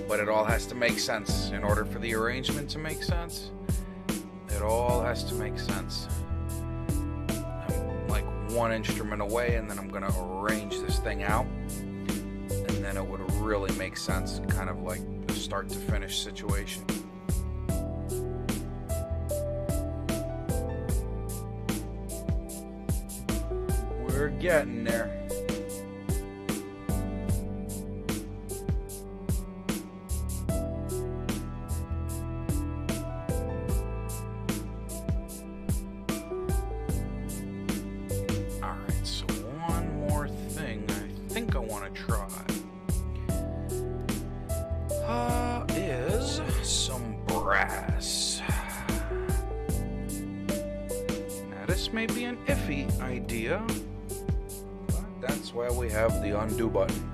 S1: But it all has to make sense. In order for the arrangement to make sense, it all has to make sense. I'm like one instrument away, and then I'm gonna arrange this thing out, and then it would really make sense, kind of like a start to finish situation. We're getting there. This may be an iffy idea, but that's why we have the undo button.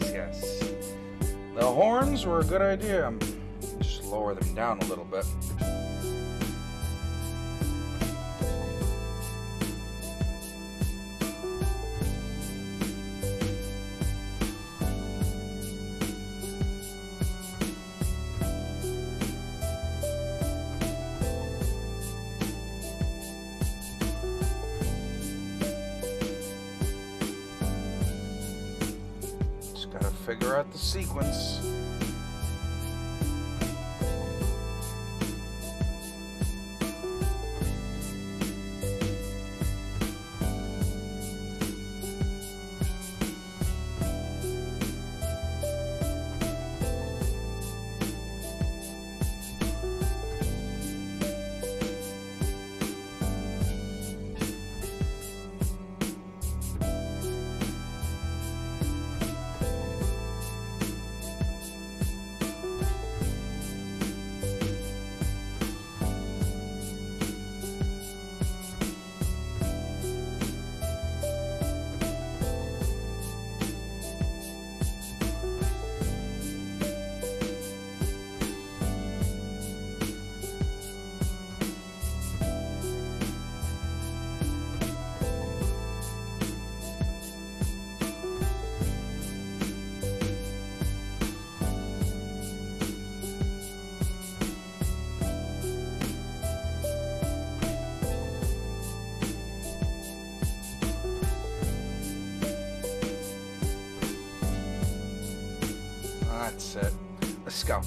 S1: Yes. The horns were a good idea. Just lower them down a little bit. Gotta figure out the sequence. That's it. Let's go.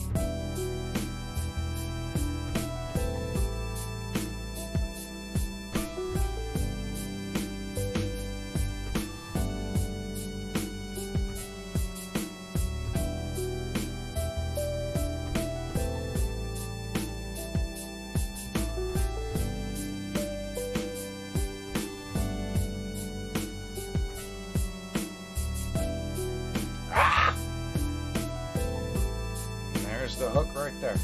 S1: The hook right there.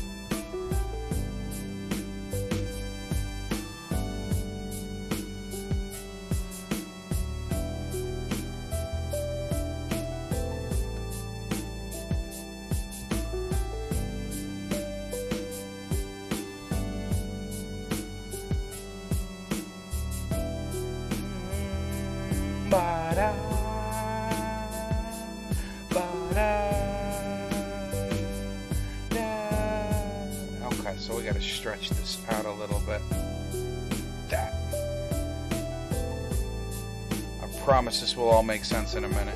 S1: promise this will all make sense in a minute.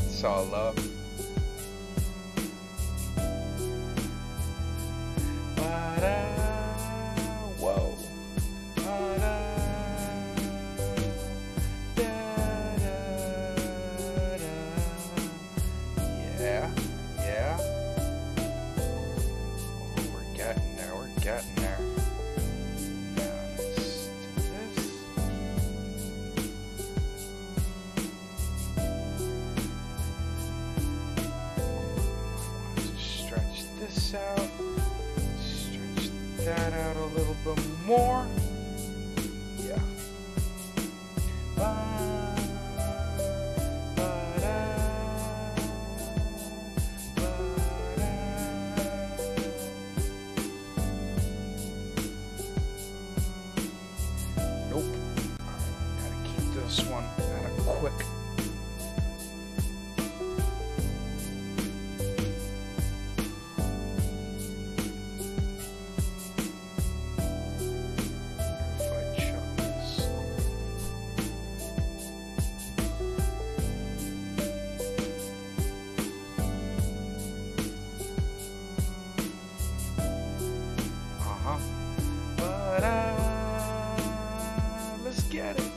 S1: It's all love. Whoa. Yeah, yeah. Oh, we're getting there, we're getting there. Out, stretch that out a little bit more. Yeah. Nope. Gotta keep this one at a quick. Let's get it.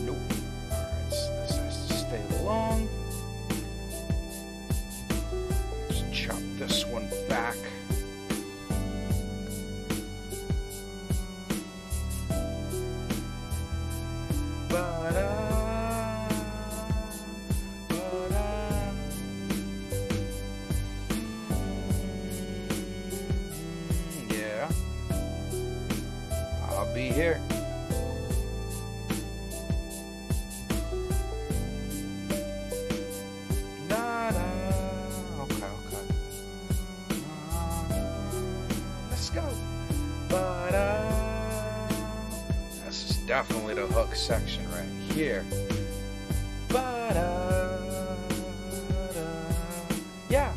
S1: Nope. Alright, so this has to stay long. Just chop this one back. I'll be here. Okay. Let's go. This is definitely the hook section right here. Yeah.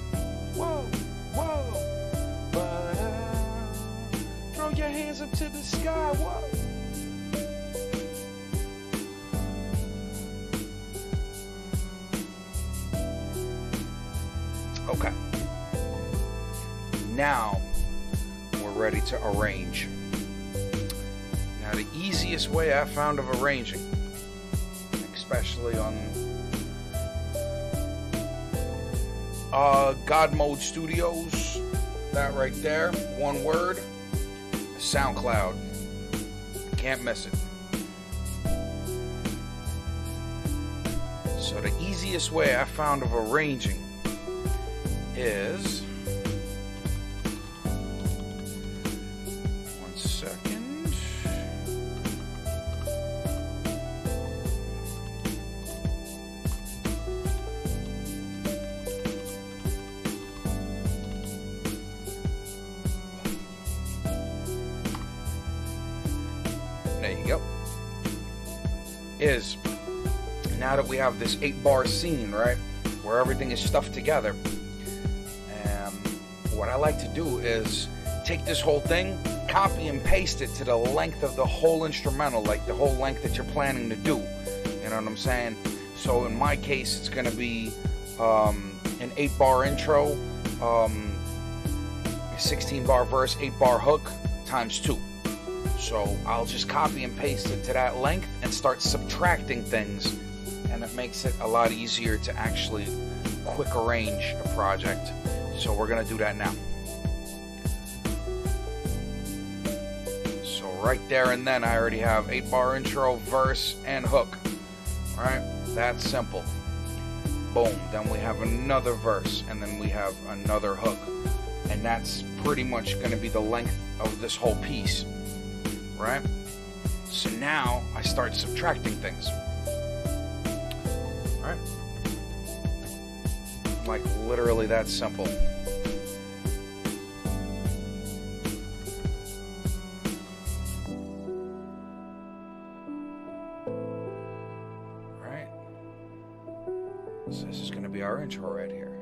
S1: Whoa. Throw your hands up to the sky. Whoa. Okay. Now we're ready to arrange. Now the easiest way I found of arranging, especially on GodMode Studios, that right there, one word, SoundCloud. Can't miss it. So the easiest way I found of arranging is, one second. There you go. Is now that we have this 8-bar scene, right, where everything is stuffed together, what I like to do is take this whole thing, copy and paste it to the length of the whole instrumental, like the whole length that you're planning to do. You know what I'm saying? So in my case, it's going to be an 8-bar intro, 16-bar verse, 8-bar hook, times 2. So I'll just copy and paste it to that length and start subtracting things, and it makes it a lot easier to actually quick arrange a project. So we're gonna do that now. So right there and then I already have 8-bar intro, verse, and hook. Right? That's simple. Boom. Then we have another verse, and then we have another hook. And that's pretty much gonna be the length of this whole piece. right? So now I start subtracting things, right? Like literally that simple. Right? So this is going to be our intro right here.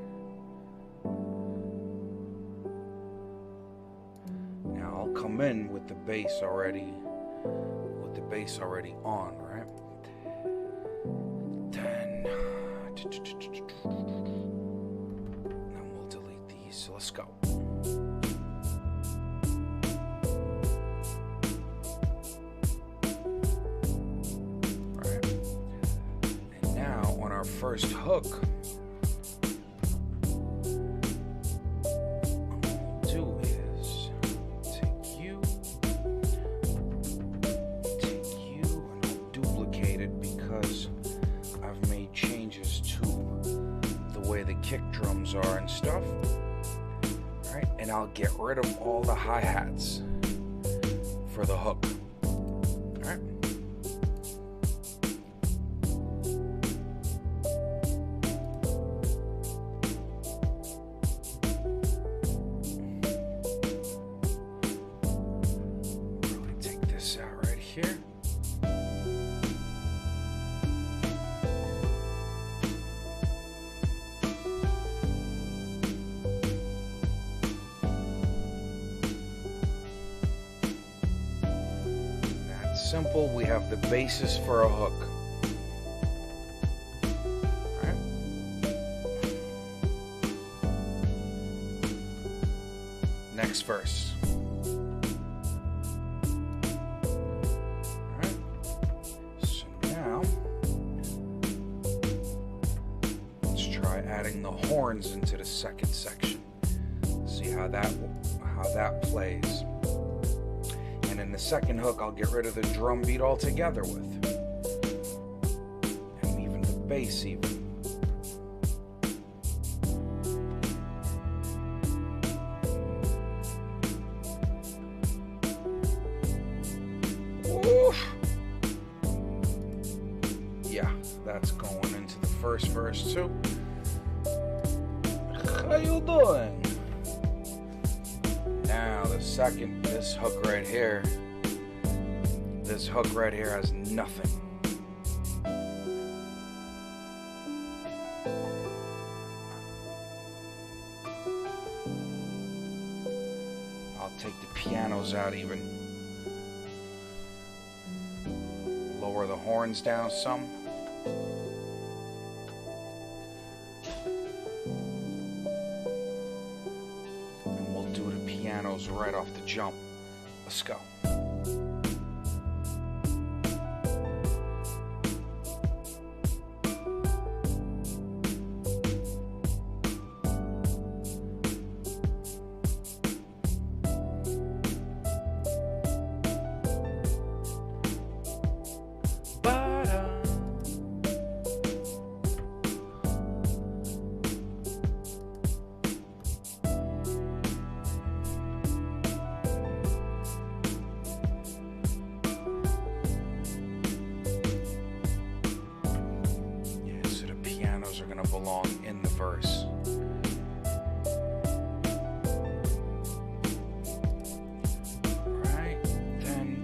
S1: Now I'll come in with the bass already on, right? Then we'll delete these. So let's go. Right. And now on our first hook, kick drums are and stuff, right? And I'll get rid of all the hi-hats for the hook, right? Probably take this out right here. Simple, we have the basis for a hook. Right. Next verse. Right. So now let's try adding the horns into the second section. See how that plays. And in the second hook, I'll get rid of the drum beat altogether with. And even the bass even. Oof. Yeah, that's going into the first verse too. How you doing? Now this hook right here has nothing. I'll take the pianos out even. Lower the horns down some. Right off the jump. Let's go. Belong in the verse. Right, then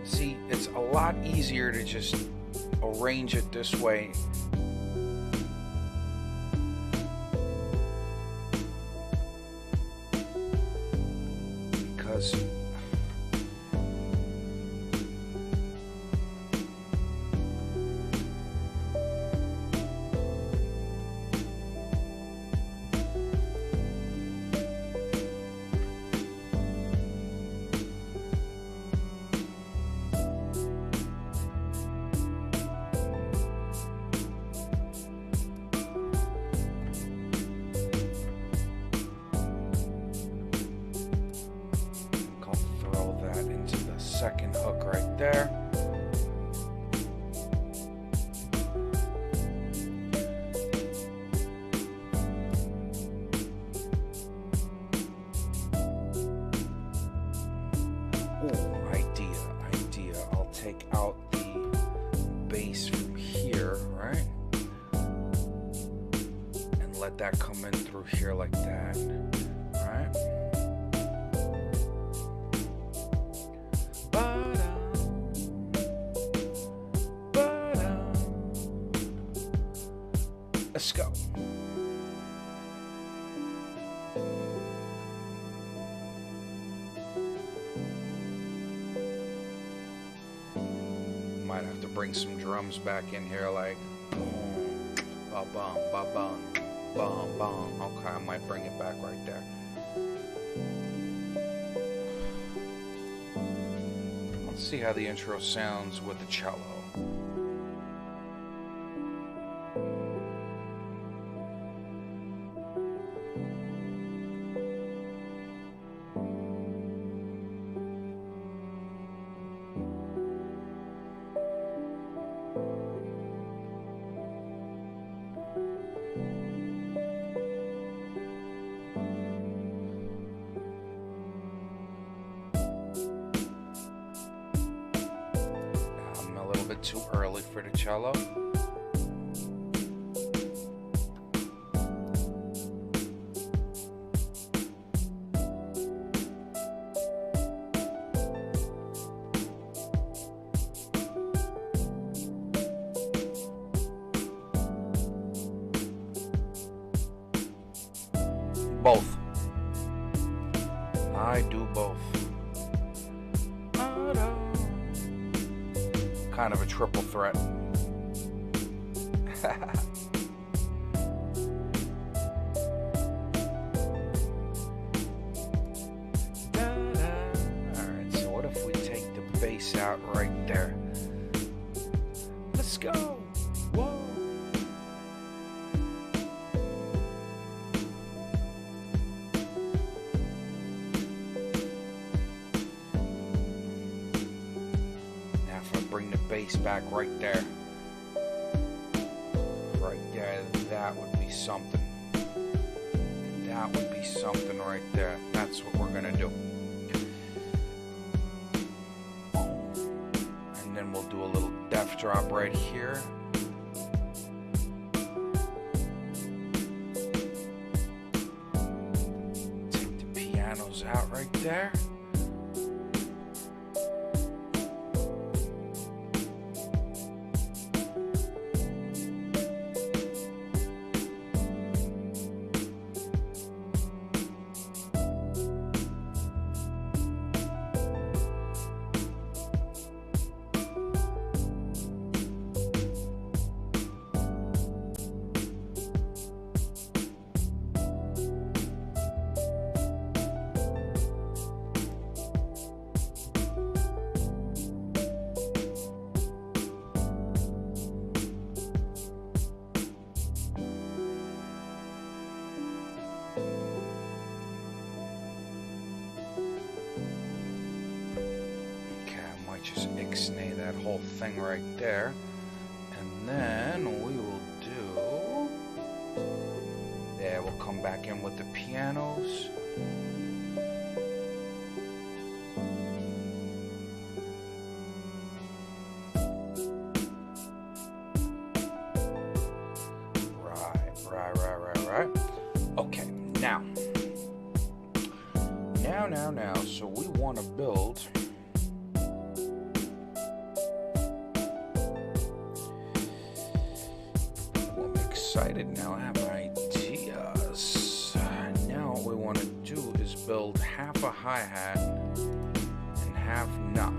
S1: see, it's a lot easier to just arrange it this way. Because second hook right there. Ooh, right D take out the bass from here, right? And let that come in through here like that, right? Let's go. Might have to bring some drums back in here, like boom, ba bum, ba bum, bum, bum. Okay, I might bring it back right there. Let's see how the intro sounds with the cello. Too early for the cello. Both. I do both. Kind of a triple threat. Alright, so what if we take the bass out right there? Let's go! Whoa! Bring the bass back right there. Right there, that would be something. That would be something right there. That's what we're gonna do. And then we'll do a little def drop right here. Take the pianos out right there. Just ixnay that whole thing right there, and then we will do, yeah, we'll come back in with the pianos. Right. Okay, now, so we want to build excited now. I have ideas. Now what we want to do is build half a hi-hat and half not.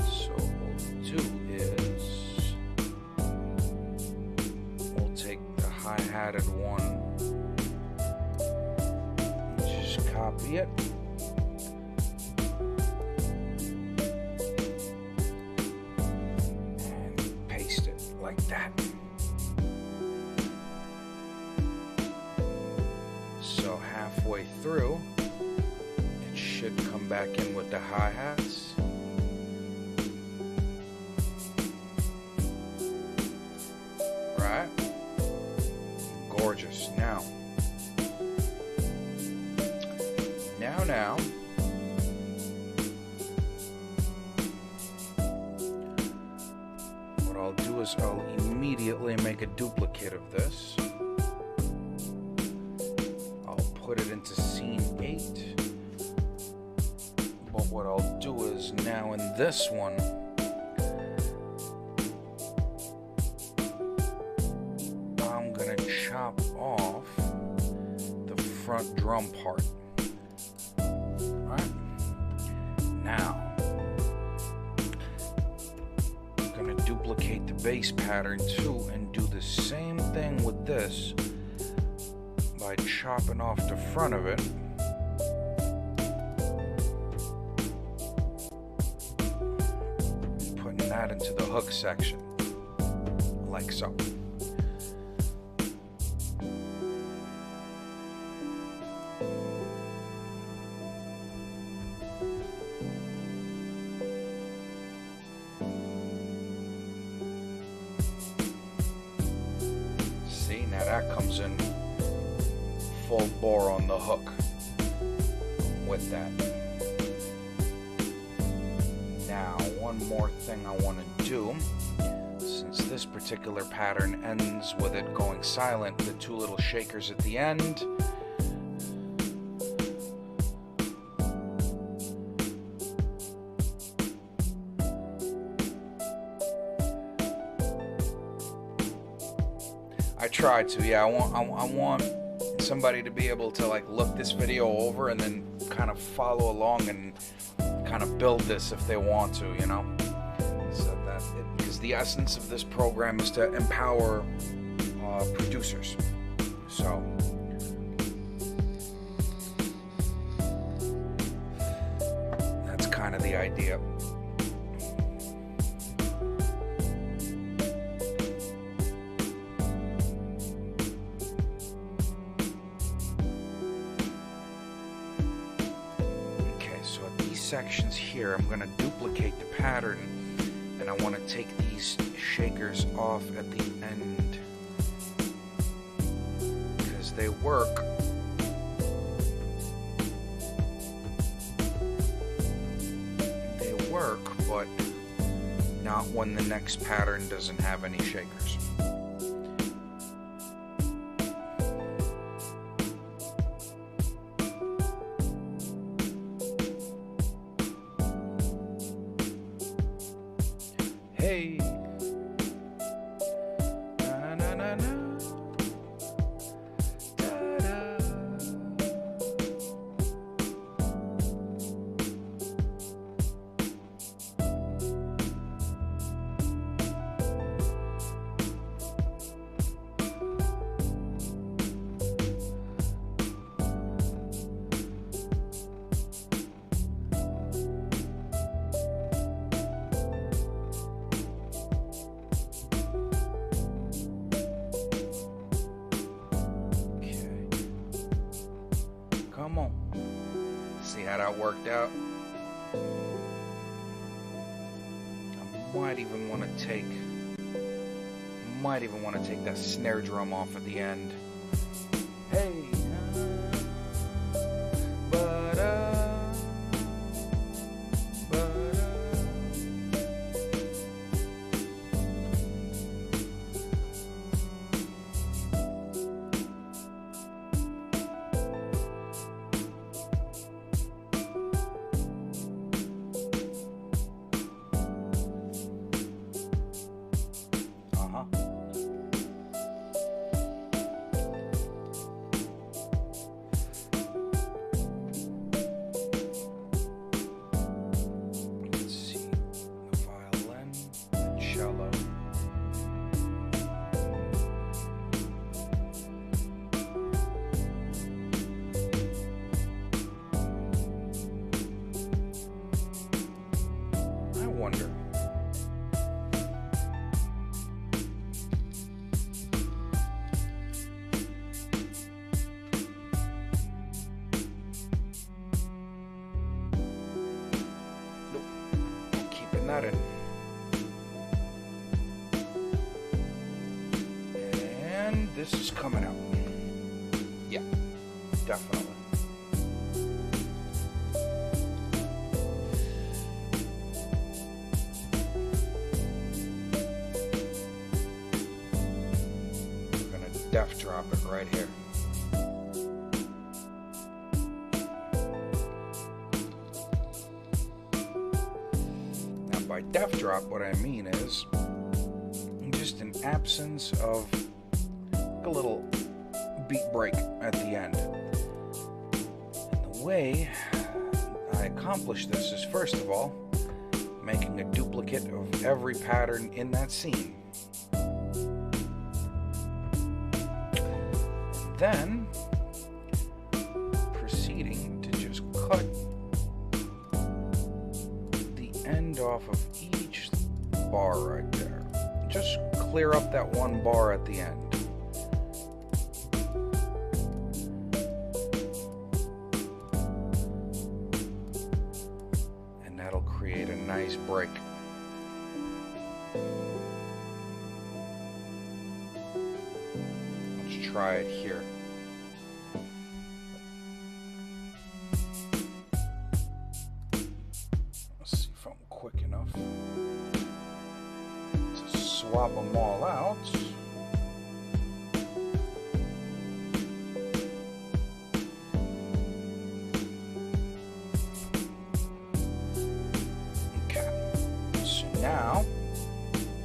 S1: So what we'll do is we'll take the hi-hatted one, just copy it. Like that. So halfway through, it should come back in with the hi-hats. Right? Gorgeous. Now, is I'll immediately make a duplicate of this. I'll put it into scene 8. But what I'll do is now in this one, I'm gonna chop off the front drum part. Alright. Now, I'm gonna duplicate the bass pattern too and do the same thing with this by chopping off the front of it. Putting that into the hook section, like so. See, now that comes in full bore on the hook with that. Now, one more thing I want to do, since this particular pattern ends with it going silent, the two little shakers at the end. I tried to, yeah. I want somebody to be able to like look this video over and then kind of follow along and kind of build this if they want to, you know. So because the essence of this program is to empower producers. So that's kind of the idea. Sections here, I'm going to duplicate the pattern, and I want to take these shakers off at the end because they work. They work, but not when the next pattern doesn't have any shakers. Hey, na na na na, da da. Come on. See how that worked out? I might even want to take that snare drum off at the end. Hey. Wonder. Nope. Keeping that in. And this is coming out. Yeah, definitely. depth drop it right here. Now by depth drop, what I mean is just an absence of a little beat break at the end. And the way I accomplish this is, first of all, making a duplicate of every pattern in that scene. And then proceeding to just cut the end off of each bar right there. Just clear up that one bar at the end. And that'll create a nice break. Let's try it here. Let's see if I'm quick enough to swap them all out. Okay, so now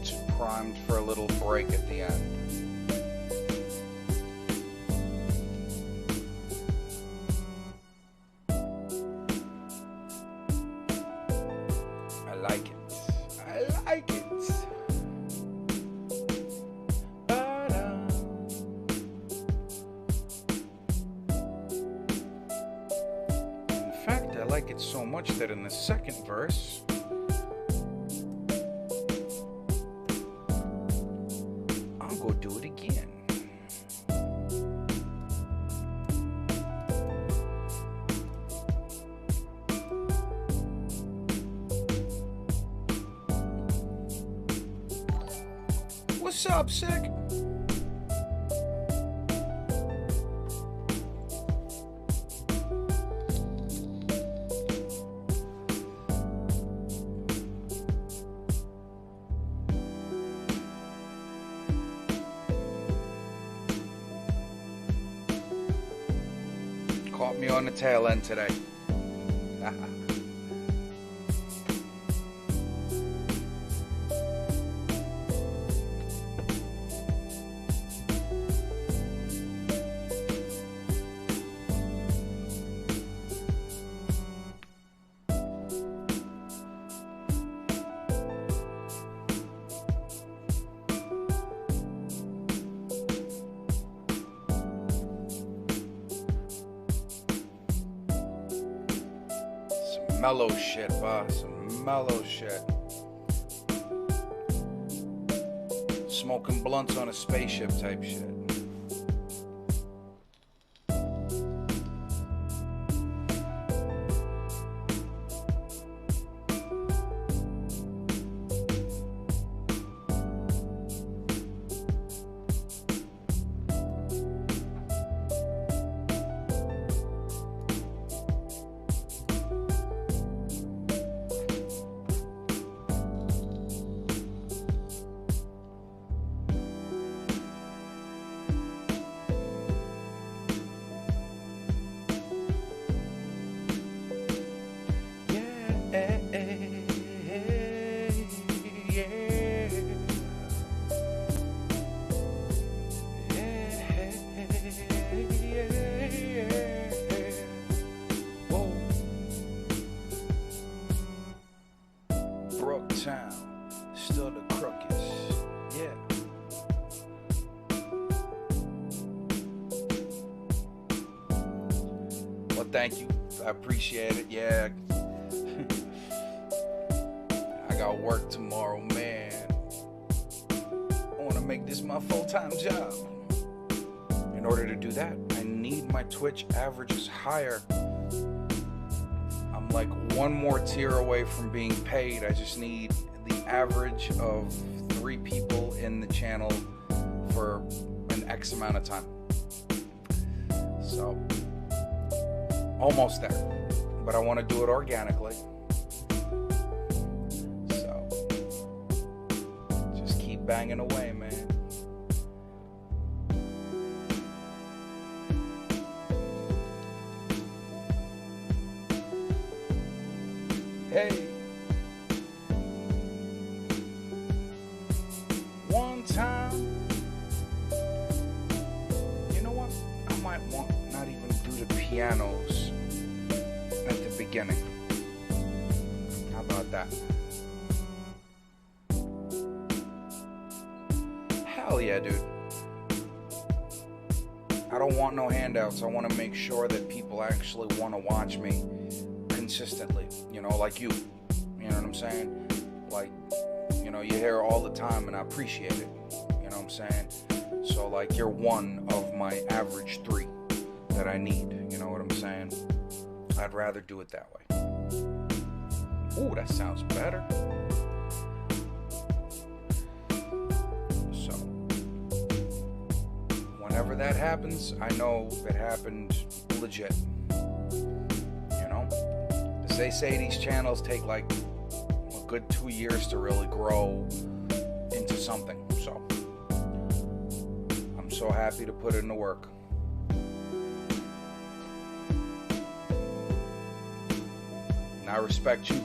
S1: it's primed for a little break at the end. I like it. I like it. In fact, I like it so much that in the second verse, I'll go do it again. What's up, sick? Caught me on the tail end today. Mellow shit, boss. Some mellow shit. Smoking blunts on a spaceship type shit. Town, still the crookies, yeah. Well, thank you. I appreciate it, yeah. I got work tomorrow, man. I want to make this my full-time job. In order to do that, I need my Twitch averages higher. I'm like one more tier away from being paid. I just need the average of 3 people in the channel for an X amount of time. So, almost there. But I want to do it organically. So, just keep banging away, man. pianos at the beginning. How about that? Hell yeah, dude. I don't want no handouts. I want to make sure that people actually want to watch me consistently. You know, like you. You know what I'm saying? Like, you know, you hear all the time and I appreciate it. You know what I'm saying? So, like, you're one of my average 3 that I need. You know what I'm saying? I'd rather do it that way. Ooh, that sounds better. So, whenever that happens, I know it happened legit. You know? As they say, these channels take like a good 2 years to really grow into something. So, I'm so happy to put in the work. And I respect you.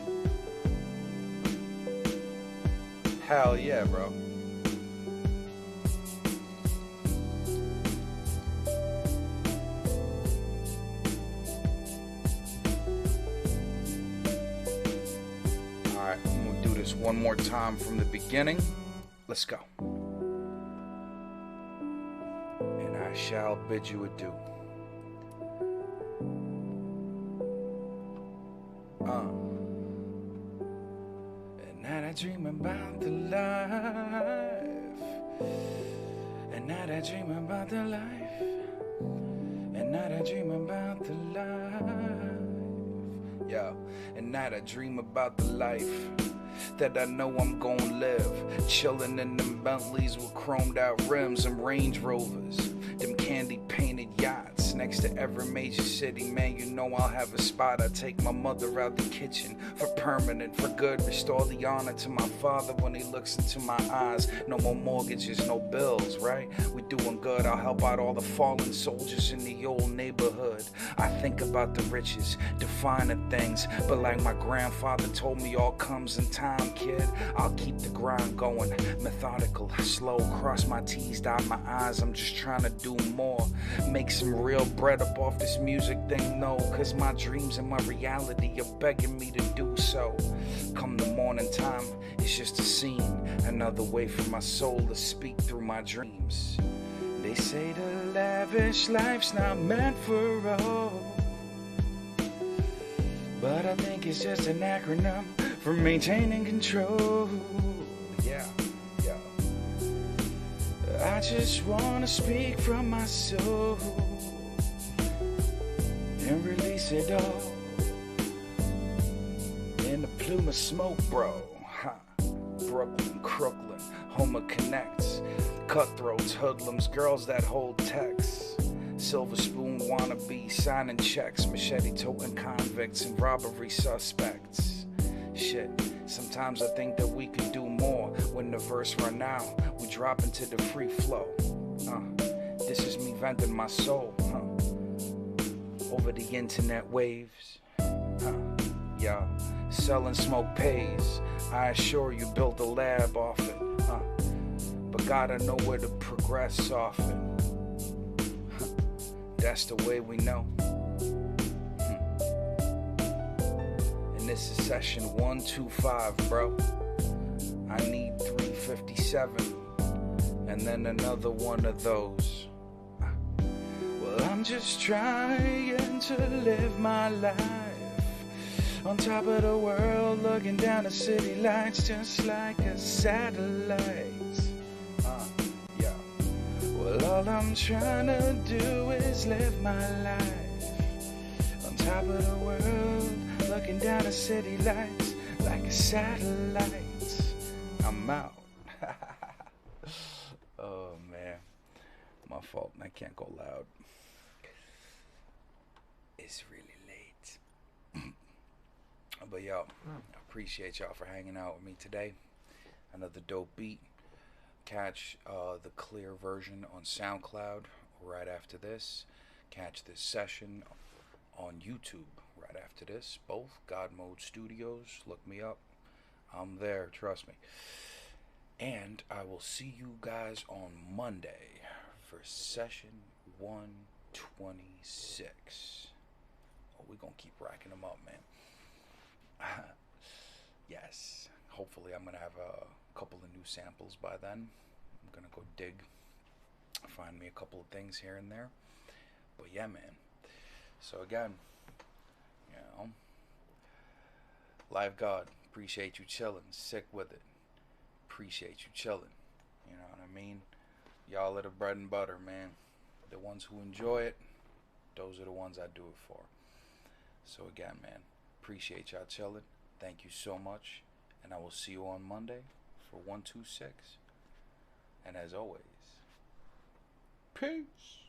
S1: Hell yeah, bro. Alright, I'm gonna do this one more time from the beginning. Let's go. And I shall bid you adieu. At night I dream about the life. At night I dream about the life. At night I dream about the life. Yeah, at night I dream about the life that I know I'm gon' live. Chillin' in them Bentleys with chromed out rims, them Range Rovers, them candy painted yachts next to every major city. Man, you know I'll have a spot. I take my mother out the kitchen for permanent, for good. Restore the honor to my father when he looks into my eyes. No more mortgages, no bills, right? We doing good. I'll help out all the fallen soldiers in the old neighborhood. I think about the riches, defining things, but like my grandfather told me, all comes in time, kid. I'll keep the grind going, methodical, slow, cross my T's, dot my I's. I'm just trying to do more, make some real bread up off this music thing, no, cause my dreams and my reality are begging me to do so. Come the morning time, it's just a scene, another way for my soul to speak through my dreams. They say the lavish life's not meant for all, but I think it's just an acronym for maintaining control. Yeah, yeah. I just wanna speak from my soul and release it all in a plume of smoke, bro. Brooklyn, Crooklyn, Homer connects. Cutthroats, hoodlums, girls that hold texts. Silver spoon wannabe, signing checks. Machete toting convicts and robbery suspects. Shit, sometimes I think that we could do more. When the verse run out, we drop into the free flow. This is me venting my soul, over the internet waves. Yeah, selling smoke pays. I assure you, built a lab off it. But gotta know where to progress off it. That's the way we know. And this is session 125, bro. I need 357, and then another one of those. Well, I'm just trying to live my life on top of the world, looking down the city lights just like a satellite. Yeah. Well, all I'm trying to do is live my life on top of the world, looking down the city lights like a satellite. I'm out. Oh man, my fault. I can't go loud. It's really late. But yo, I appreciate y'all for hanging out with me today. Another dope beat. Catch the clear version on SoundCloud right after this. Catch this session on YouTube right after this. Both GodMode Studios. Look me up. I'm there, trust me. And I will see you guys on Monday for session 126. we're gonna keep racking them up, man. Yes, hopefully I'm gonna have a couple of new samples by then. I'm gonna go dig, find me a couple of things here and there. But yeah, man. So again, you know, Live God, appreciate you chilling. Sick with it. Appreciate you chilling. You know what I mean? Y'all are the bread and butter, man. The ones who enjoy it, those are the ones I do it for. So again, man, appreciate y'all chilling. Thank you so much. And I will see you on Monday for 126. And as always, peace.